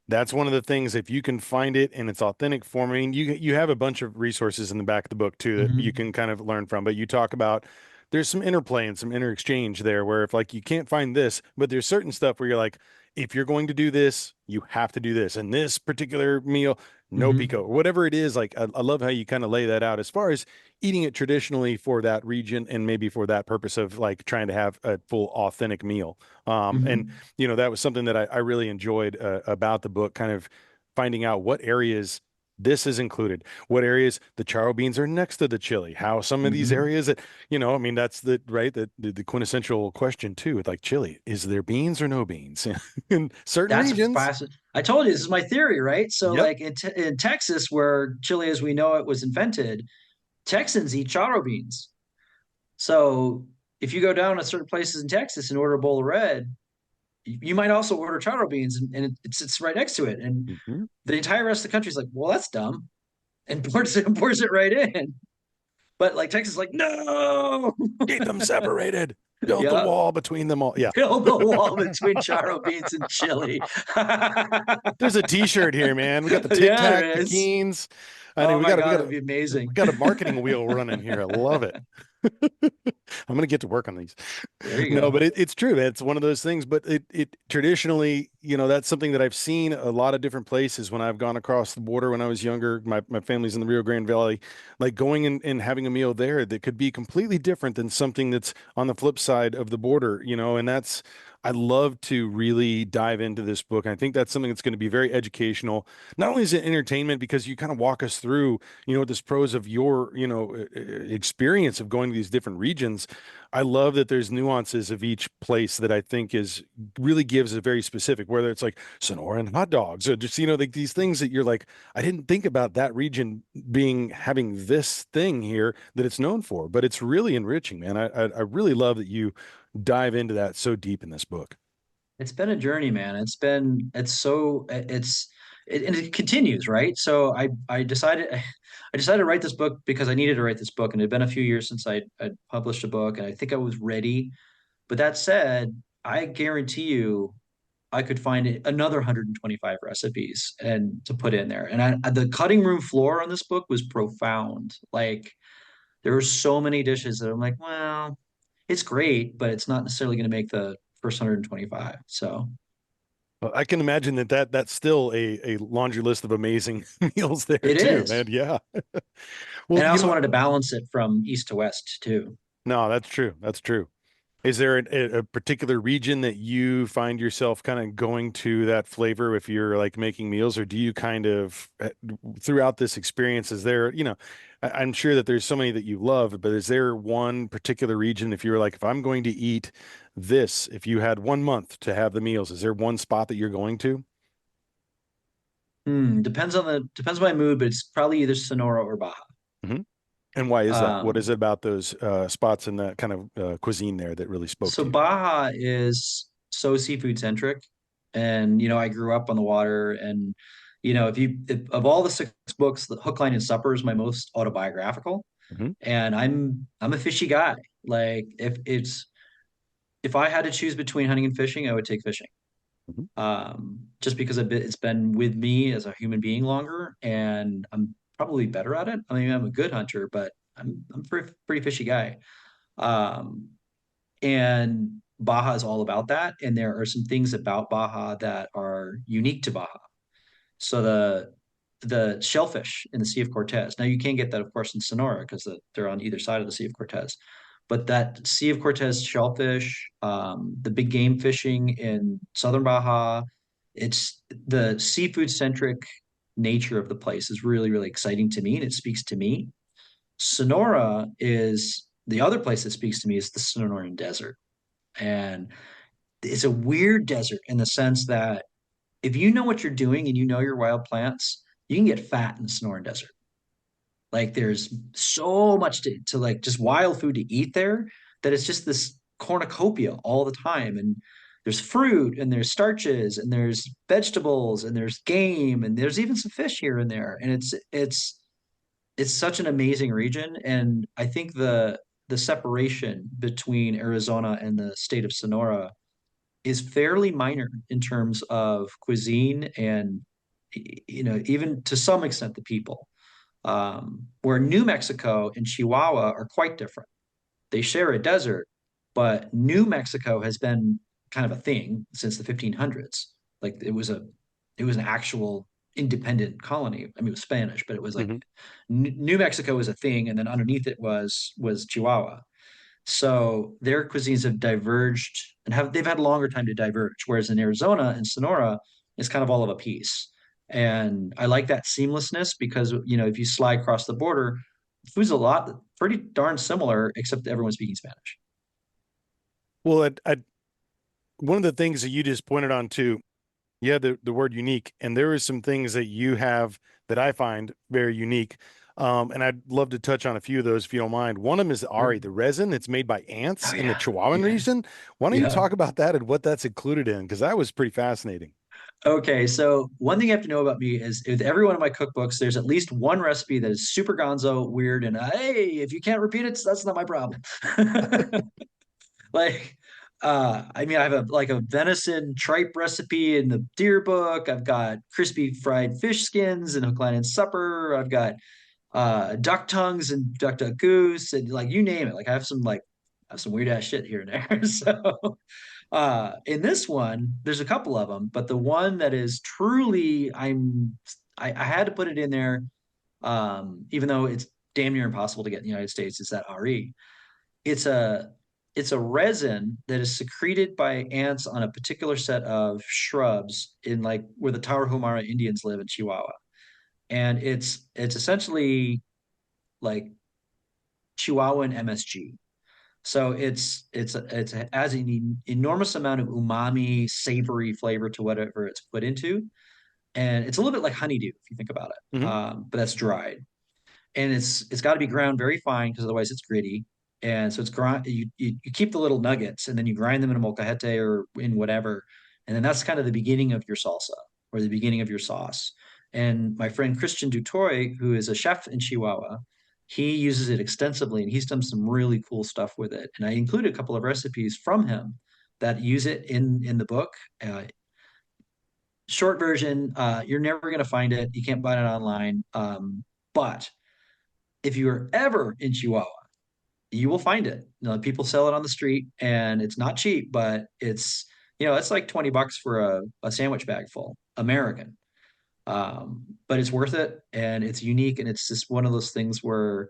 that's one of the things. If you can find it in its authentic form, I mean, you have a bunch of resources in the back of the book too that you Mm-hmm. can kind of learn from. But you talk about there's some interplay and some interexchange there, where if like you can't find this, but there's certain stuff where you're like, if you're going to do this, you have to do this, and this particular meal, no pico, Mm-hmm. or whatever it is. Like I love how you kind of lay that out as far as eating it traditionally for that region and maybe for that purpose of like trying to have a full authentic meal. And Mm-hmm. that was something that I really enjoyed about the book, kind of finding out what areas. This is included. What areas the charro beans are next to the chili? How some of these Hmm. areas that, I mean, that's the right, the quintessential question too, with like chili. Is there beans or no beans? In certain That's a regions. fascinating. I told you this is my theory, right? So, Yep. like in Texas, where chili as we know it was invented, Texans eat charro beans. So, if you go down to certain places in Texas and order a bowl of red, you might also order charro beans, and it sits right next to it. And Mhm. the entire rest of the country is like, "Well, that's dumb," and pours it right in. But like Texas, is like, no, Keep them separated. Build the yeah, wall between them all. Yeah. build the wall between charro beans and chili. There's a t-shirt here, man. We got the Tic Yeah, there Tac, the is. Keens. I Oh mean, my God, that'd be we amazing. got a marketing wheel running here. I love it. I'm gonna get to work on these. There you No, go. but it's true. It's one of those things. But it traditionally, that's something that I've seen a lot of different places when I've gone across the border when I was younger. My family's in the Rio Grande Valley, like going and having a meal there that could be completely different than something that's on the flip side of the border, and that's I love to really dive into this book. I think that's something that's going to be very educational. Not only is it entertainment because you kind of walk us through, this pros of your, experience of going to these different regions. I love that there's nuances of each place that I think is really gives a very specific, whether it's like Sonora and hot dogs or just, like these things that you're like, I didn't think about that region having this thing here that it's known for, but it's really enriching, man. I really love that you dive into that so deep in this book. It's been a journey, man. And it continues, right? So I decided I decided to write this book because I needed to write this book, and it had been a few years since I published a book, and I think I was ready. But that said, I guarantee you I could find another 125 recipes and to put in there. And the cutting room floor on this book was profound. Like there were so many dishes that I'm like, well, it's great, but it's not necessarily going to make the first 125. So Well, I can imagine that's still a laundry list of amazing meals there it too, is. man. Yeah. Well, And I also wanted to balance it from east to west too. no, that's true. That's true. Is there a particular region that you find yourself kind of going to that flavor if you're like making meals, or do you kind of throughout this experience, is there, I'm sure that there's so many that you love, but is there one particular region if you were like, if I'm going to eat this, if you had 1 month to have the meals, is there one spot that you're going to? Depends on my mood, but it's probably either Sonora or Baja. Mhm. And why is that? What is Um, it about those spots and that kind of cuisine there that really spoke so to you? Baja is so seafood centric, and I grew up on the water, and if of all the six books, the Hook, Line, and Supper is my most autobiographical, Mhm. and I'm a fishy guy. Like if I had to choose between hunting and fishing, I would take fishing. Mhm. Just because it's been with me as a human being longer, and I'm probably better at it. I mean, I'm a good hunter, but I'm a pretty fishy guy. Um, and Baja is all about that. And there are some things about Baja that are unique to Baja. So the shellfish in the Sea of Cortez. Now you can't get that, of course, in Sonora because they're on either side of the Sea of Cortez. But that Sea of Cortez shellfish, the big game fishing in southern Baja, it's the seafood centric nature of the place is really, really exciting to me, and it speaks to me. Sonora is the other place that speaks to me is the Sonoran Desert. And it's a weird desert in the sense that if you know what you're doing and you know your wild plants, you can get fat in the Sonoran Desert. Like there's so much to like just wild food to eat there that it's just this cornucopia all the time. And there's fruit and there's starches and there's vegetables and there's game and there's even some fish here and there. And it's such an amazing region. And I think the separation between Arizona and the state of Sonora is fairly minor in terms of cuisine and even to some extent the people. Where New Mexico and Chihuahua are quite different. They share a desert, but New Mexico has been kind of a thing since the 1500s. Like it was an actual independent colony. I mean, it was Spanish, but it was like Mhm. New Mexico was a thing, and then underneath it was Chihuahua. So their cuisines have diverged and they've had a longer time to diverge. Whereas in Arizona and Sonora, it's kind of all of a piece. And I like that seamlessness because, if you slide across the border, food's a lot pretty darn similar, except everyone's speaking Spanish. Well, one of the things that you just pointed on too, yeah, the word unique, and there are some things that you have that I find very unique. And I'd love to touch on a few of those if you don't mind. One of them is the Sure. Ari, the resin that's made by ants Oh in the yeah. Chihuahuan Yeah. region. Why don't you Yeah. talk about that and what that's included in? Because that was pretty fascinating. Okay, so one thing you have to know about me is with every one of my cookbooks, there's at least one recipe that is super gonzo, weird, and hey, if you can't repeat it, that's not my problem. Like, I mean, I have a venison tripe recipe in the deer book. I've got crispy fried fish skins in Hook, Line, and Supper. I've got duck tongues and duck goose, and like you name it. Like I have some weird ass shit here and there. So in this one, there's a couple of them, but the one that is truly I had to put it in there, even though it's damn near impossible to get in the United States, is that RE. It's a it's a resin that is secreted by ants on a particular set of shrubs in like where the Tarahumara Indians live in Chihuahua. And it's essentially like Chihuahuan MSG. So it has an enormous amount of umami, savory flavor to whatever it's put into, and it's a little bit like honeydew if you think about it, Hmm. but that's dried, and it's got to be ground very fine because otherwise it's gritty, and so it's grind. You keep the little nuggets and then you grind them in a molcajete or in whatever, and then that's kind of the beginning of your salsa or the beginning of your sauce. And my friend Christian Dutoy, who is a chef in Chihuahua, he uses it extensively and he's done some really cool stuff with it. And I included a couple of recipes from him that use it in the book. Short version, you're never going to find it. You can't buy it online. But if you are ever in Chihuahua, you will find it. People sell it on the street and it's not cheap, but it's like $20 for a sandwich bag full, American. But it's worth it and it's unique. And it's just one of those things where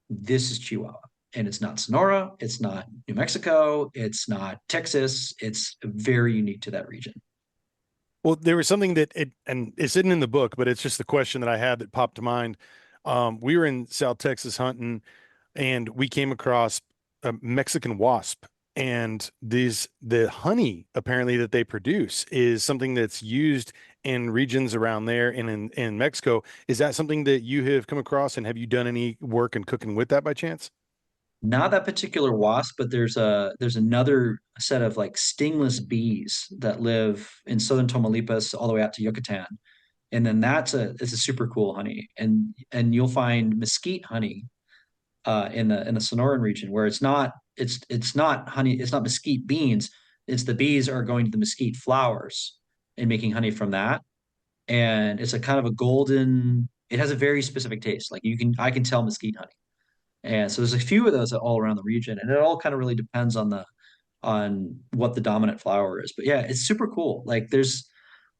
this is Chihuahua and it's not Sonora. It's not New Mexico. It's not Texas. It's very unique to that region. Well, there was something that and it's hidden in the book, but it's just the question that I had that popped to mind. We were in South Texas hunting, and we came across a Mexican wasp. And the honey apparently that they produce is something that's used in regions around there and in Mexico. Is that something that you have come across, and have you done any work in cooking with that by chance? Not that particular wasp, but there's another set of like stingless bees that live in southern Tamaulipas all the way out to Yucatan. And then it's a super cool honey. And you'll find mesquite honey in the Sonoran region where it's not honey, it's not mesquite beans. It's the bees are going to the mesquite flowers and making honey from that. And it's a kind of a golden, it has a very specific taste. Like I can tell mesquite honey. And so there's a few of those all around the region, and it all kind of really depends on what the dominant flower is. But yeah, it's super cool. Like there's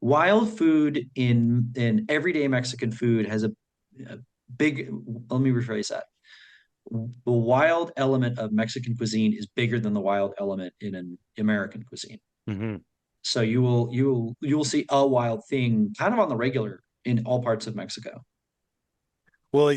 wild food in everyday Mexican food has a big, let me rephrase that. The wild element of Mexican cuisine is bigger than the wild element in an American cuisine. Hmm. So you will see a wild thing kind of on the regular in all parts of Mexico. Well,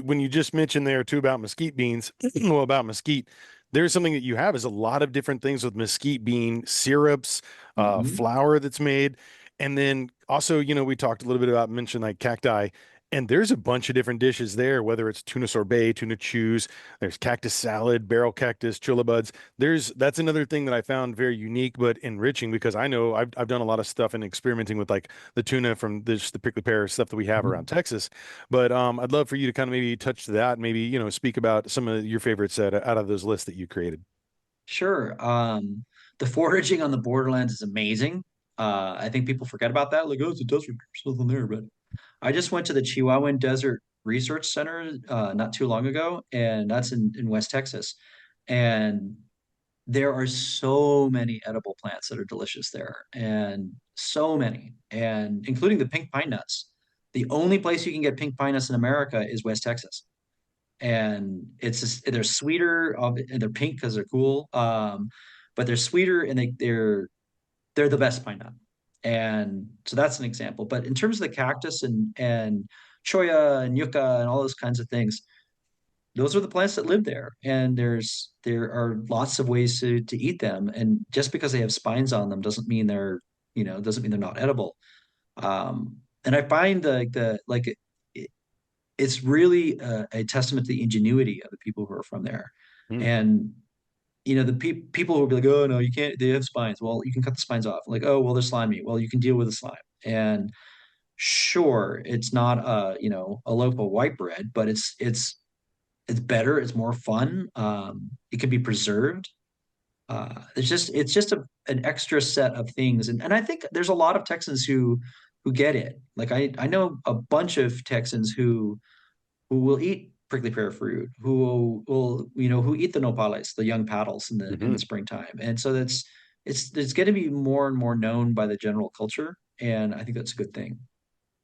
when you just mentioned there too about mesquite beans, well, about mesquite, there's something that you have is a lot of different things with mesquite bean syrups, Mhm. flour that's made. And then also, we talked a little bit about mentioned like cacti, and there's a bunch of different dishes there, whether it's tuna sorbet, tuna chews, there's cactus salad, barrel cactus, chilla buds. That's another thing that I found very unique but enriching because I know I've done a lot of stuff and experimenting with like the tuna from the prickly pear stuff that we have around Texas. But I'd love for you to kind of maybe touch to that, maybe, speak about some of your favorites out of those lists that you created. Sure. The foraging on the Borderlands is amazing. I think people forget about that. Like, oh, it's a desert. There's nothing there. But I just went to the Chihuahuan Desert Research Center not too long ago, and that's in West Texas. And there are so many edible plants that are delicious there, and so many, and including the pink pine nuts. The only place you can get pink pine nuts in America is West Texas, and they're sweeter and they're pink because they're cool, but they're sweeter and they're the best pine nut. And so that's an example. But in terms of the cactus and choya and yucca and all those kinds of things, those are the plants that live there. And there are lots of ways to eat them. And just because they have spines on them doesn't mean doesn't mean they're not edible. And I find it's really a testament to the ingenuity of the people who are from there. Mm. And the people who will be like, oh no, you can't, they have spines. Well, you can cut the spines off. Like, oh, well, they're slimy. Well, you can deal with the slime. And sure, it's not a loaf of white bread, but it's better, it's more fun. It can be preserved. It's just an extra set of things. And I think there's a lot of Texans who get it. Like I know a bunch of Texans who will eat prickly pear fruit, who eat the nopales, the young paddles in the Hmm. springtime. And so it's going to be more and more known by the general culture, and I think that's a good thing.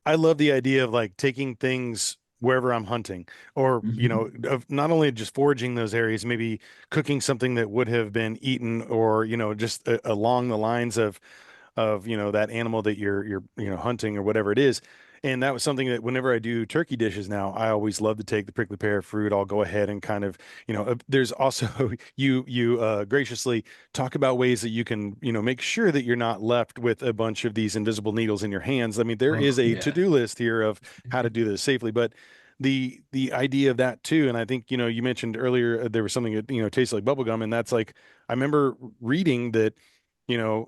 I love the idea of like taking things wherever I'm hunting, or Hmm. of not only just foraging those areas, maybe cooking something that would have been eaten, or just along the lines of that animal that you're hunting or whatever it is. And that was something that whenever I do turkey dishes now, I always love to take the prickly pear fruit. I'll go ahead and kind of, there's also you graciously talk about ways that you can, make sure that you're not left with a bunch of these invisible needles in your hands. I mean, there Oh is a yeah. to-do list here of how to do this safely, but the idea of that too, and I think, you mentioned earlier there was something that, tastes like bubble gum, and that's like I remember reading that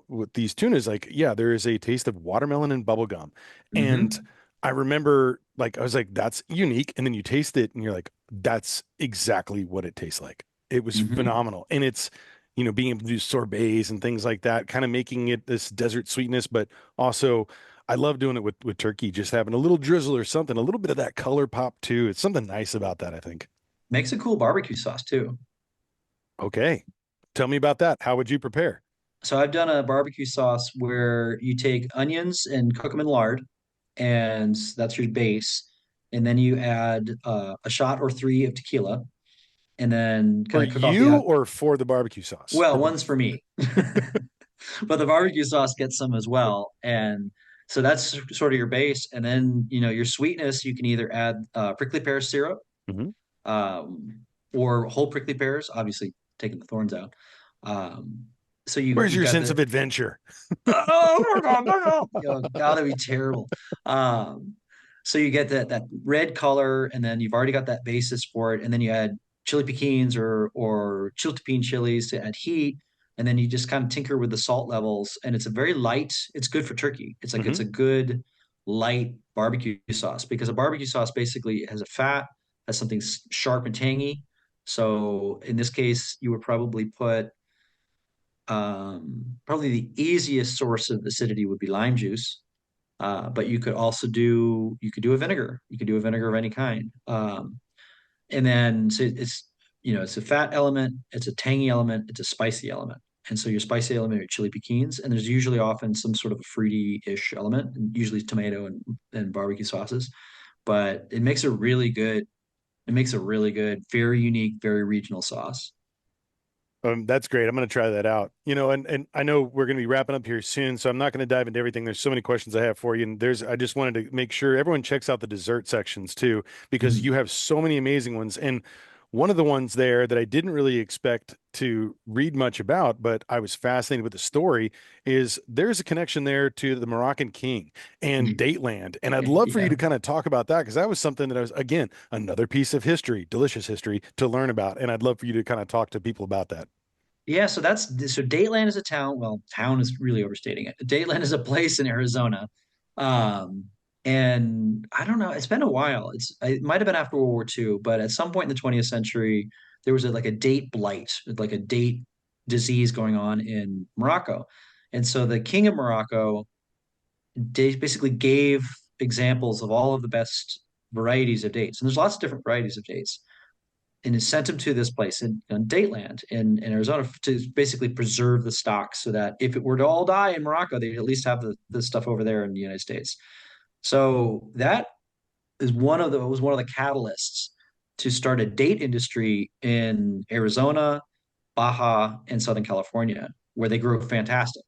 with these tunas, like, yeah, there is a taste of watermelon and bubble gum. And Hmm. I remember, like, I was like, that's unique. And then you taste it and you're like, that's exactly what it tastes like. It was Hmm. phenomenal. And it's, being able to do sorbets and things like that, kind of making it this desert sweetness, but also I love doing it with turkey, just having a little drizzle or something, a little bit of that color pop too. It's something nice about that, I think. Makes a cool barbecue sauce too. Okay. Tell me about that. How would you prepare? So I've done a barbecue sauce where you take onions and cook them in lard, and that's your base. And then you add a shot or three of tequila, and then For kind of cook off you or for the barbecue sauce? well, one's for me, but the barbecue sauce gets some as well. And so that's sort of your base. And then, your sweetness, you can either add prickly pear syrup, Mhm. um, or whole prickly pears, obviously taking the thorns out. Um, so Where's you've your got sense the of adventure? oh my God, no, no. God, that'd be terrible. Um, so you get that red color, and then you've already got that basis for it, and then you add chili piquins or chiltepin chilies to add heat, and then you just kind of tinker with the salt levels, and it's a very light. It's good for turkey. It's like it's Hmm. a good light barbecue sauce because a barbecue sauce basically has a fat, has something sharp and tangy. So in this case, you would probably put probably the easiest source of acidity would be lime juice, but you could do a vinegar. You could do a vinegar of any kind. And then so it's a fat element, it's a tangy element, it's a spicy element. And so your spicy element are chili piquins, and there's usually often some sort of a fruity-ish element, and usually tomato and barbecue sauces. But it makes a really good, very unique, very regional sauce. That's great. I'm going to try that out. And I know we're going to be wrapping up here soon, so I'm not going to dive into everything. There's so many questions I have for you, and I just wanted to make sure everyone checks out the dessert sections too, because Mhm. you have so many amazing ones. And one of the ones there that I didn't really expect to read much about, but I was fascinated with the story, is there's a connection there to the Moroccan king and Dateland. And I'd love for you Yeah. to kind of talk about that because that was something that I was, again, another piece of history, delicious history to learn about. And I'd love for you to kind of talk to people about that. Yeah, so Dateland is a town. Well, town is really overstating it. Dateland is a place in Arizona. Um, and I don't know, it's been a while. It might have been after World War II, but at some point in the 20th century, there was like a date blight, like a date disease going on in Morocco. And so the king of Morocco basically gave examples of all of the best varieties of dates. And there's lots of different varieties of dates and sent them to this place in Dateland in Arizona to basically preserve the stock so that if it were to all die in Morocco, they'd at least have the stuff over there in the United States. So that was one of the catalysts to start a date industry in Arizona, Baja, and Southern California, where they grew fantastic.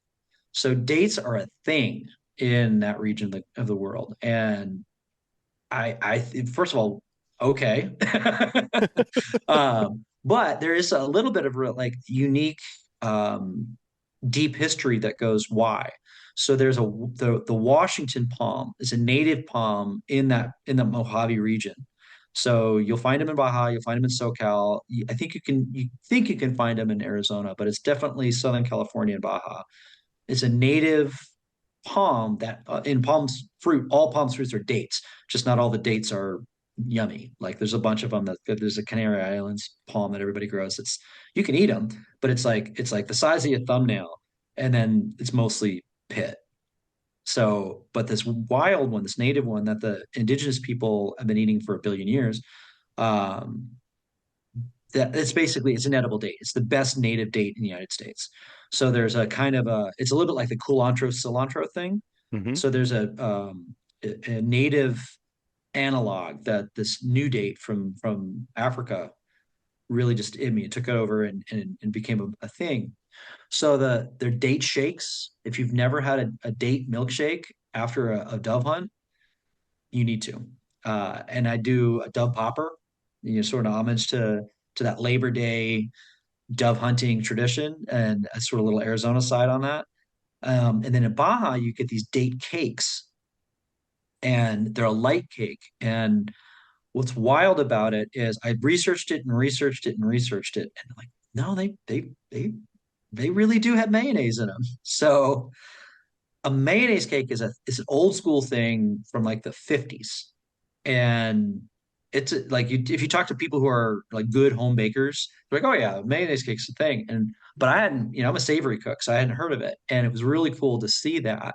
So dates are a thing in that region of the world. And first of all, okay. But there is a little bit of like unique, um, deep history that goes why. So there's the Washington palm is a native palm in the Mojave region. So you'll find them in Baja, you'll find them in SoCal. I think you can find them in Arizona, but it's definitely Southern California and Baja. It's a native palm that in palms fruit, all palm fruits are dates, just not all the dates are yummy. Like there's a bunch of them there's a Canary Islands palm that everybody grows. It's you can eat them, but it's like the size of your thumbnail, and then it's mostly pit. So, but this wild one, this native one that the indigenous people have been eating for a billion years, um, that it's an edible date. It's the best native date in the United States. So there's a kind of it's a little bit like the culantro cilantro thing. Hmm. So there's a native analog that this new date from Africa really just it took it over and became a thing. So their date shakes. If you've never had a date milkshake after a dove hunt, you need to. And I do a dove popper, sort of homage to that Labor Day dove hunting tradition and a sort of little Arizona side on that. And then in Baja, you get these date cakes, and they're a light cake. And what's wild about it is I researched it and researched it and researched it, and like, no, they really do have mayonnaise in them. So a mayonnaise cake is an old school thing from like the 50s, and like if you talk to people who are like good home bakers, they're like, oh yeah, mayonnaise cake's a thing. But I hadn't, I'm a savory cook, so I hadn't heard of it, and it was really cool to see that.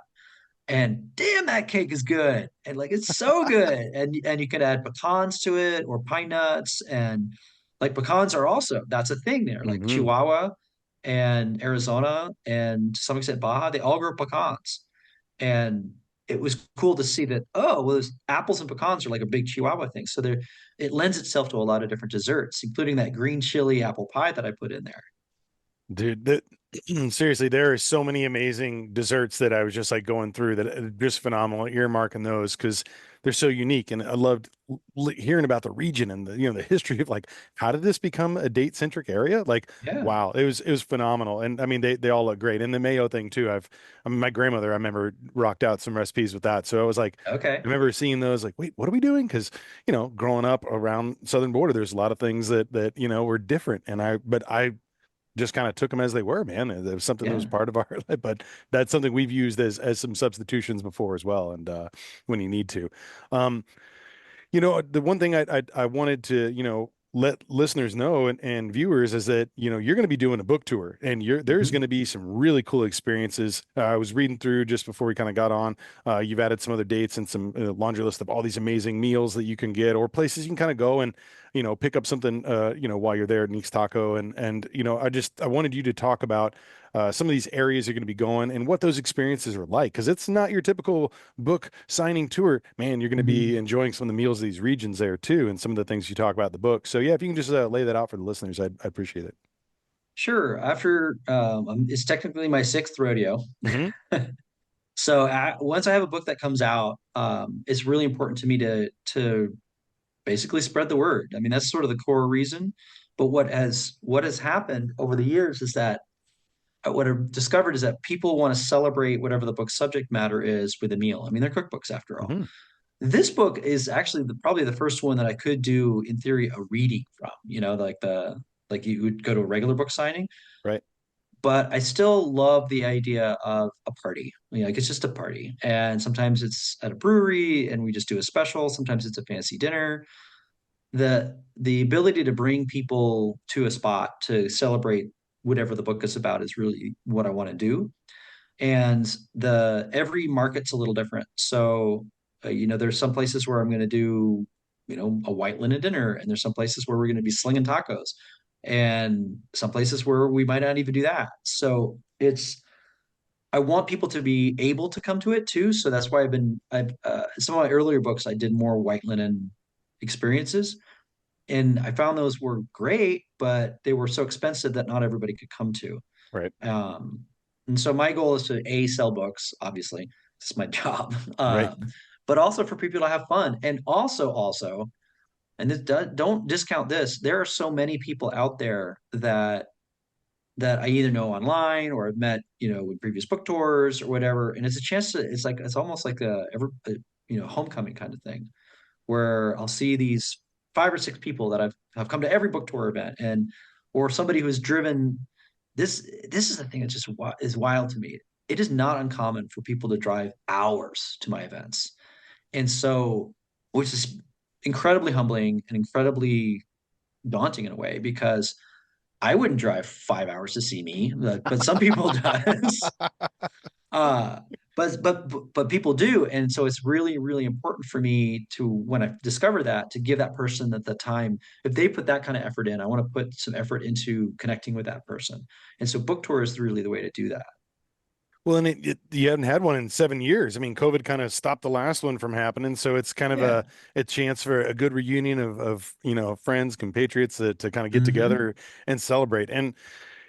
And damn, that cake is good, and like it's so good, and you can add pecans to it or pine nuts, and like pecans are also that's a thing there, like Hmm. Chihuahua and Arizona and to some extent Baja, they all grow pecans. And it was cool to see that, oh, well, apples and pecans are like a big Chihuahua thing. So it lends itself to a lot of different desserts, including that green chili apple pie that I put in there. Dude, that seriously, there are so many amazing desserts that I was just like going through that are just phenomenal. Earmarking those because they're so unique, and I loved hearing about the region and the history of like how did this become a date centric area? Like, Yeah. wow, it was phenomenal, and I mean they all look great, and the mayo thing too. I mean my grandmother I remember rocked out some recipes with that, so I was like. I Okay. remember seeing those like, wait, what are we doing? Because, growing up around southern border, there's a lot of things that were different. But I just kind of took them as they were, man. It was something that was Yeah. part of our life, but that's something we've used as some substitutions before as well. And when you need to, um, the one thing I wanted to, let listeners know and viewers is that, you're going to be doing a book tour and there's Mhm. going to be some really cool experiences. I was reading through just before we kind of got on. You've added some other dates and some laundry list of all these amazing meals that you can get or places you can kind of go and, pick up something, while you're there at Nick's Taco. And, I wanted you to talk about some of these areas you're going to be going and what those experiences are like. Because it's not your typical book signing tour, man. You're going to be Mhm. enjoying some of the meals of these regions there too, and some of the things you talk about in the book. So yeah, if you can just lay that out for the listeners, I'd appreciate it. Sure. After it's technically my sixth rodeo. Hmm. So once I have a book that comes out, it's really important to me to basically spread the word. I mean, that's sort of the core reason. But what has happened over the years is that what I've discovered is that people want to celebrate whatever the book's subject matter is with a meal. I mean, they're cookbooks after all. Hmm. This book is actually probably the first one that I could do in theory a reading from. Like you would go to a regular book signing, Right. but I still love the idea of a party. Like it's just a party, and sometimes it's at a brewery, and we just do a special. Sometimes it's a fancy dinner. The ability to bring people to a spot to celebrate whatever the book is about is really what I want to do. And the every market's a little different. So, there's some places where I'm going to do, a white linen dinner, and there's some places where we're going to be slinging tacos, and some places where we might not even do that. So I want people to be able to come to it too. So that's why I've some of my earlier books I did more white linen experiences, and I found those were great, but they were so expensive that not everybody could come to. Right. Um, And so my goal is to A, sell books, obviously. It's my job. Right. But also for people to have fun. And also, and don't discount this, there are so many people out there that I either know online or I've met, in previous book tours or whatever. And it's a chance to, it's almost like a homecoming kind of thing where I'll see these five or six people that have come to every book tour event or somebody who has driven this is the thing that just is wild to me. It is not uncommon for people to drive hours to my events. And so, which is incredibly humbling and incredibly daunting in a way because I wouldn't drive 5 hours to see me, but some people does. Uh, but people do, and so it's really really important for me to when I discover that to give that person at the time. If they put that kind of effort in, I want to put some effort into connecting with that person, and so book tour is really the way to do that. Well, and you haven't had one in 7 years. I mean, COVID kind of stopped the last one from happening, so it's kind of Yeah. a chance for a good reunion of friends, compatriots to kind of get Hmm. together and celebrate. And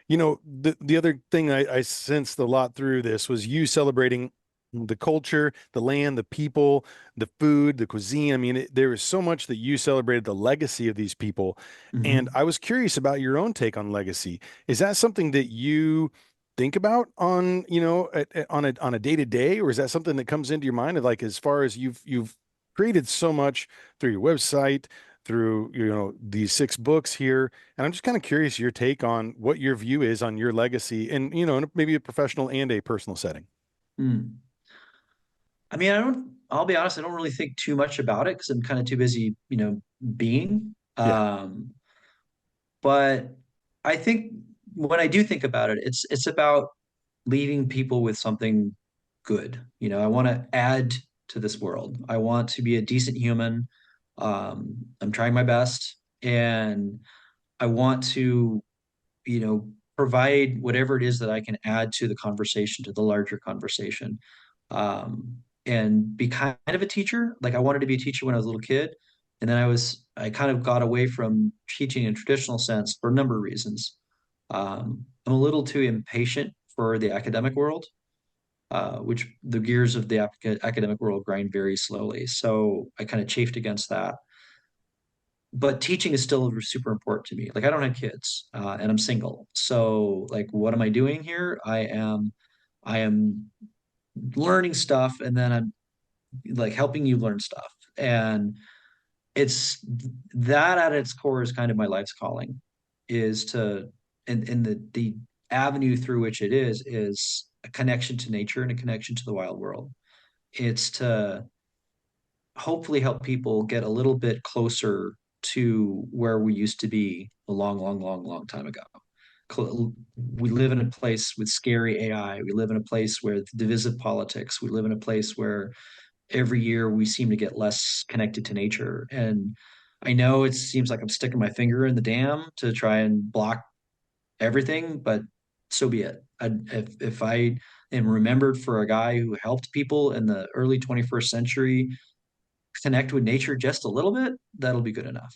the other thing I sensed a lot through this was you celebrating the culture, the land, the people, the food, the cuisine. I mean, there is so much that you celebrated the legacy of these people. And Hmm. I was curious about your own take on legacy. Is that something that you think about on, on a day to day, or is that something that comes into your mind of like as far as you've created so much through your website, through these 6 books here, and I'm just kind of curious your take on what your view is on your legacy and in maybe a professional and a personal setting. Mm. I mean, I'll be honest, I don't really think too much about it because I'm kind of too busy, being. Yeah. But I think when I do think about it, it's about leaving people with something good. I want to add to this world. I want to be a decent human. I'm trying my best, and I want to, provide whatever it is that I can add to the conversation, to the larger conversation, and be kind of a teacher. Like I wanted to be a teacher when I was a little kid, and then I kind of got away from teaching in a traditional sense for a number of reasons. I'm a little too impatient for the academic world, which the gears of the academic world grind very slowly. So I kind of chafed against that. But teaching is still super important to me. Like I don't have kids, and I'm single. So like, what am I doing here? I am learning stuff, and then I'm like helping you learn stuff. And it's that at its core is kind of my life's calling, is to and the avenue through which it is a connection to nature and a connection to the wild world. It's to hopefully help people get a little bit closer to where we used to be a long, long, long, long time ago. We live in a place with scary AI. We live in a place where divisive politics. We live in a place where every year we seem to get less connected to nature. And I know it seems like I'm sticking my finger in the dam to try and block everything, but so be it. If I am remembered for a guy who helped people in the early 21st century connect with nature just a little bit, that'll be good enough.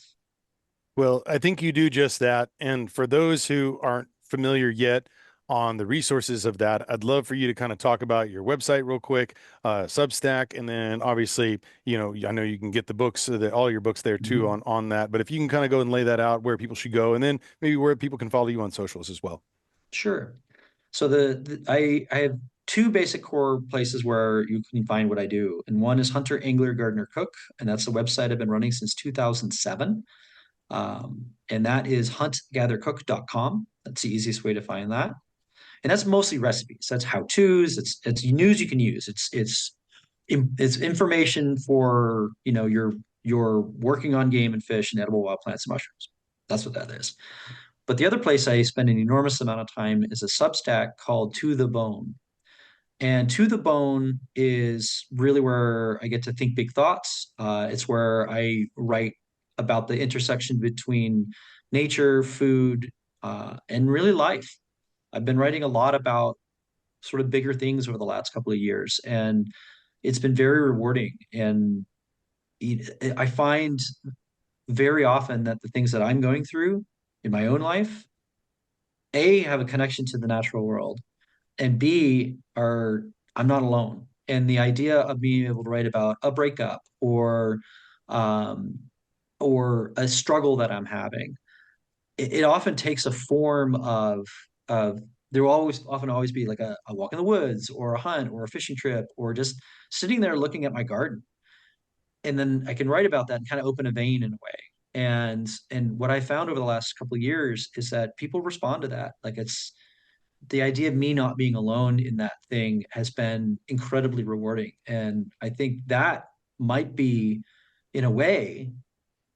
Well, I think you do just that. And for those who aren't familiar yet on the resources of that, I'd love for you to kind of talk about your website real quick, Substack, and then obviously, I know you can get the books, all your books there too Mhm. on that. But if you can kind of go and lay that out where people should go, and then maybe where people can follow you on socials as well. Sure. So I have two basic core places where you can find what I do, and one is Hunter, Angler, Gardener, Cook, and that's a website I've been running since 2007. And that is huntgathercook.com. That's the easiest way to find that. And that's mostly recipes. That's how to's. It's news you can use. It's information for you're working on game and fish and edible wild plants and mushrooms. That's what that is. But the other place I spend an enormous amount of time is a Substack called To the Bone. And To the Bone is really where I get to think big thoughts. It's where I write about the intersection between nature, food, and really life. I've been writing a lot about sort of bigger things over the last couple of years, and it's been very rewarding. And I find very often that the things that I'm going through in my own life, A, have a connection to the natural world, and B, are I'm not alone. And the idea of being able to write about a breakup um, or a struggle that I'm having, it often takes a form of there will always often always be like a walk in the woods or a hunt or a fishing trip or just sitting there looking at my garden. And then I can write about that and kind of open a vein in a way. And what I found over the last couple of years is that people respond to that. Like it's the idea of me not being alone in that thing has been incredibly rewarding. And I think that might be, in a way,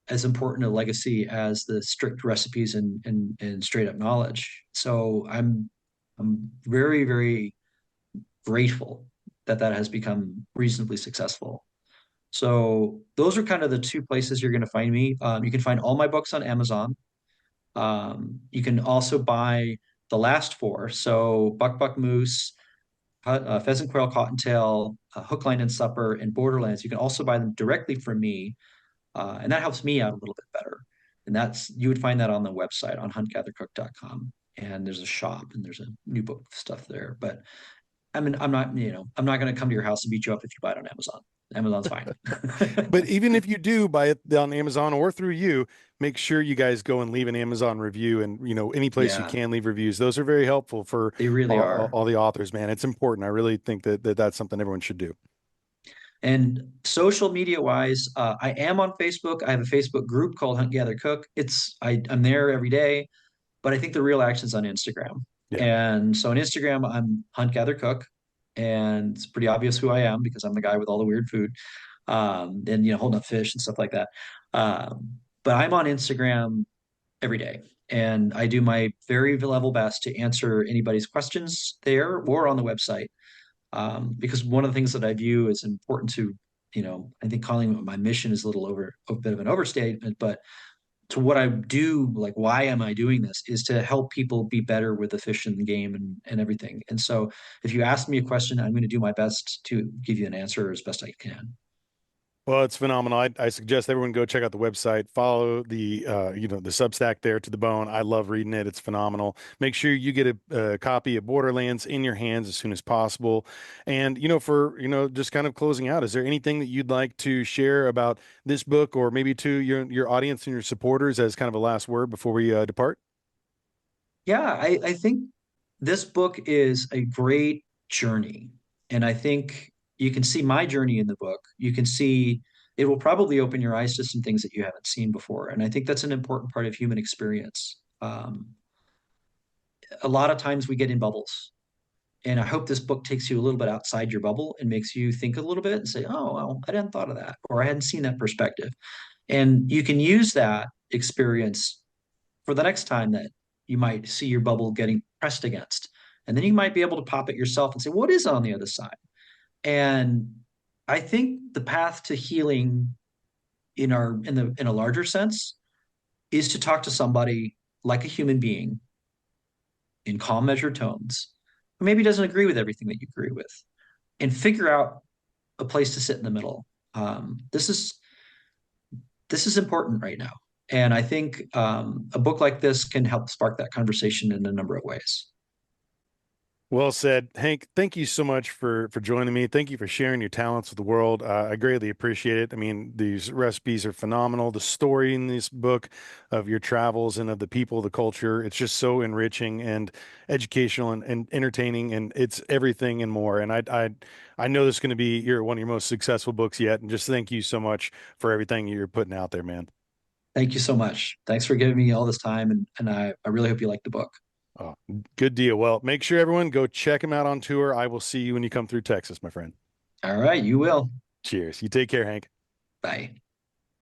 as important a legacy as the strict recipes and straight up knowledge. So I'm very, very grateful that that has become reasonably successful. So those are kind of the two places you're going to find me. You can find all my books on Amazon. You can also buy the last four. So Buck Buck Moose, Pheasant Quail Cottontail, Hook, Line, and Supper, and Borderlands. You can also buy them directly from me, and that helps me out a little bit better. And that's you would find that on the website on huntgathercook.com. And there's a shop and there's a new book stuff there. But I mean, I'm not going to come to your house and beat you up if you buy it on Amazon. Amazon's fine. But even if you do buy it on Amazon or through you, make sure you guys go and leave an Amazon review, and any place you Yeah, can leave reviews. Those are very helpful for they really are. all the authors, man. It's important. I really think that that's something everyone should do. And social media wise, I am on Facebook. I have a Facebook group called Hunt Gather Cook. I'm there every day, but I think the real action's on Instagram. Yeah. And so on Instagram, I'm Hunt Gather Cook, and it's pretty obvious who I am because I'm the guy with all the weird food, and holding up fish and stuff like that. But I'm on Instagram every day, and I do my very level best to answer anybody's questions there or on the website. Because one of the things that I view as important to, I think calling it my mission is a bit of an overstatement, but to what I do, like why am I doing this, is to help people be better with the fish and the game and everything. And so if you ask me a question, I'm going to do my best to give you an answer as best I can. Well, it's phenomenal. I suggest everyone go check out the website, follow the the Substack there to the bone. I love reading it. It's phenomenal. Make sure you get a copy of Borderlands in your hands as soon as possible. And for just kind of closing out, is there anything that you'd like to share about this book, or maybe to your audience and your supporters as kind of a last word before we depart? Yeah, I think this book is a great journey. And I think you can see my journey in the book. You can see it will probably open your eyes to some things that you haven't seen before. And I think that's an important part of human experience. A lot of times we get in bubbles. And I hope this book takes you a little bit outside your bubble and makes you think a little bit and say, oh, well, I hadn't thought of that, or I hadn't seen that perspective. And you can use that experience for the next time that you might see your bubble getting pressed against. And then you might be able to pop it yourself and say, what is on the other side? And I think the path to healing in a larger sense is to talk to somebody like a human being in calm, measured tones, who maybe doesn't agree with everything that you agree with, and figure out a place to sit in the middle. This is important right now. And I think a book like this can help spark that conversation in a number of ways. Well said, Hank. Thank you so much for joining me. Thank you for sharing your talents with the world. I greatly appreciate it. I mean, these recipes are phenomenal. The story in this book of your travels and of the people, the culture, it's just so enriching and educational and entertaining, and it's everything and more. And I know this is going to be one of your most successful books yet. And just thank you so much for everything you're putting out there, man. Thank you so much. Thanks for giving me all this time. And I really hope you like the book. Oh, good deal. Well, make sure everyone go check him out on tour. I will see you when you come through Texas, my friend. All right, you will. Cheers. You take care, Hank. Bye.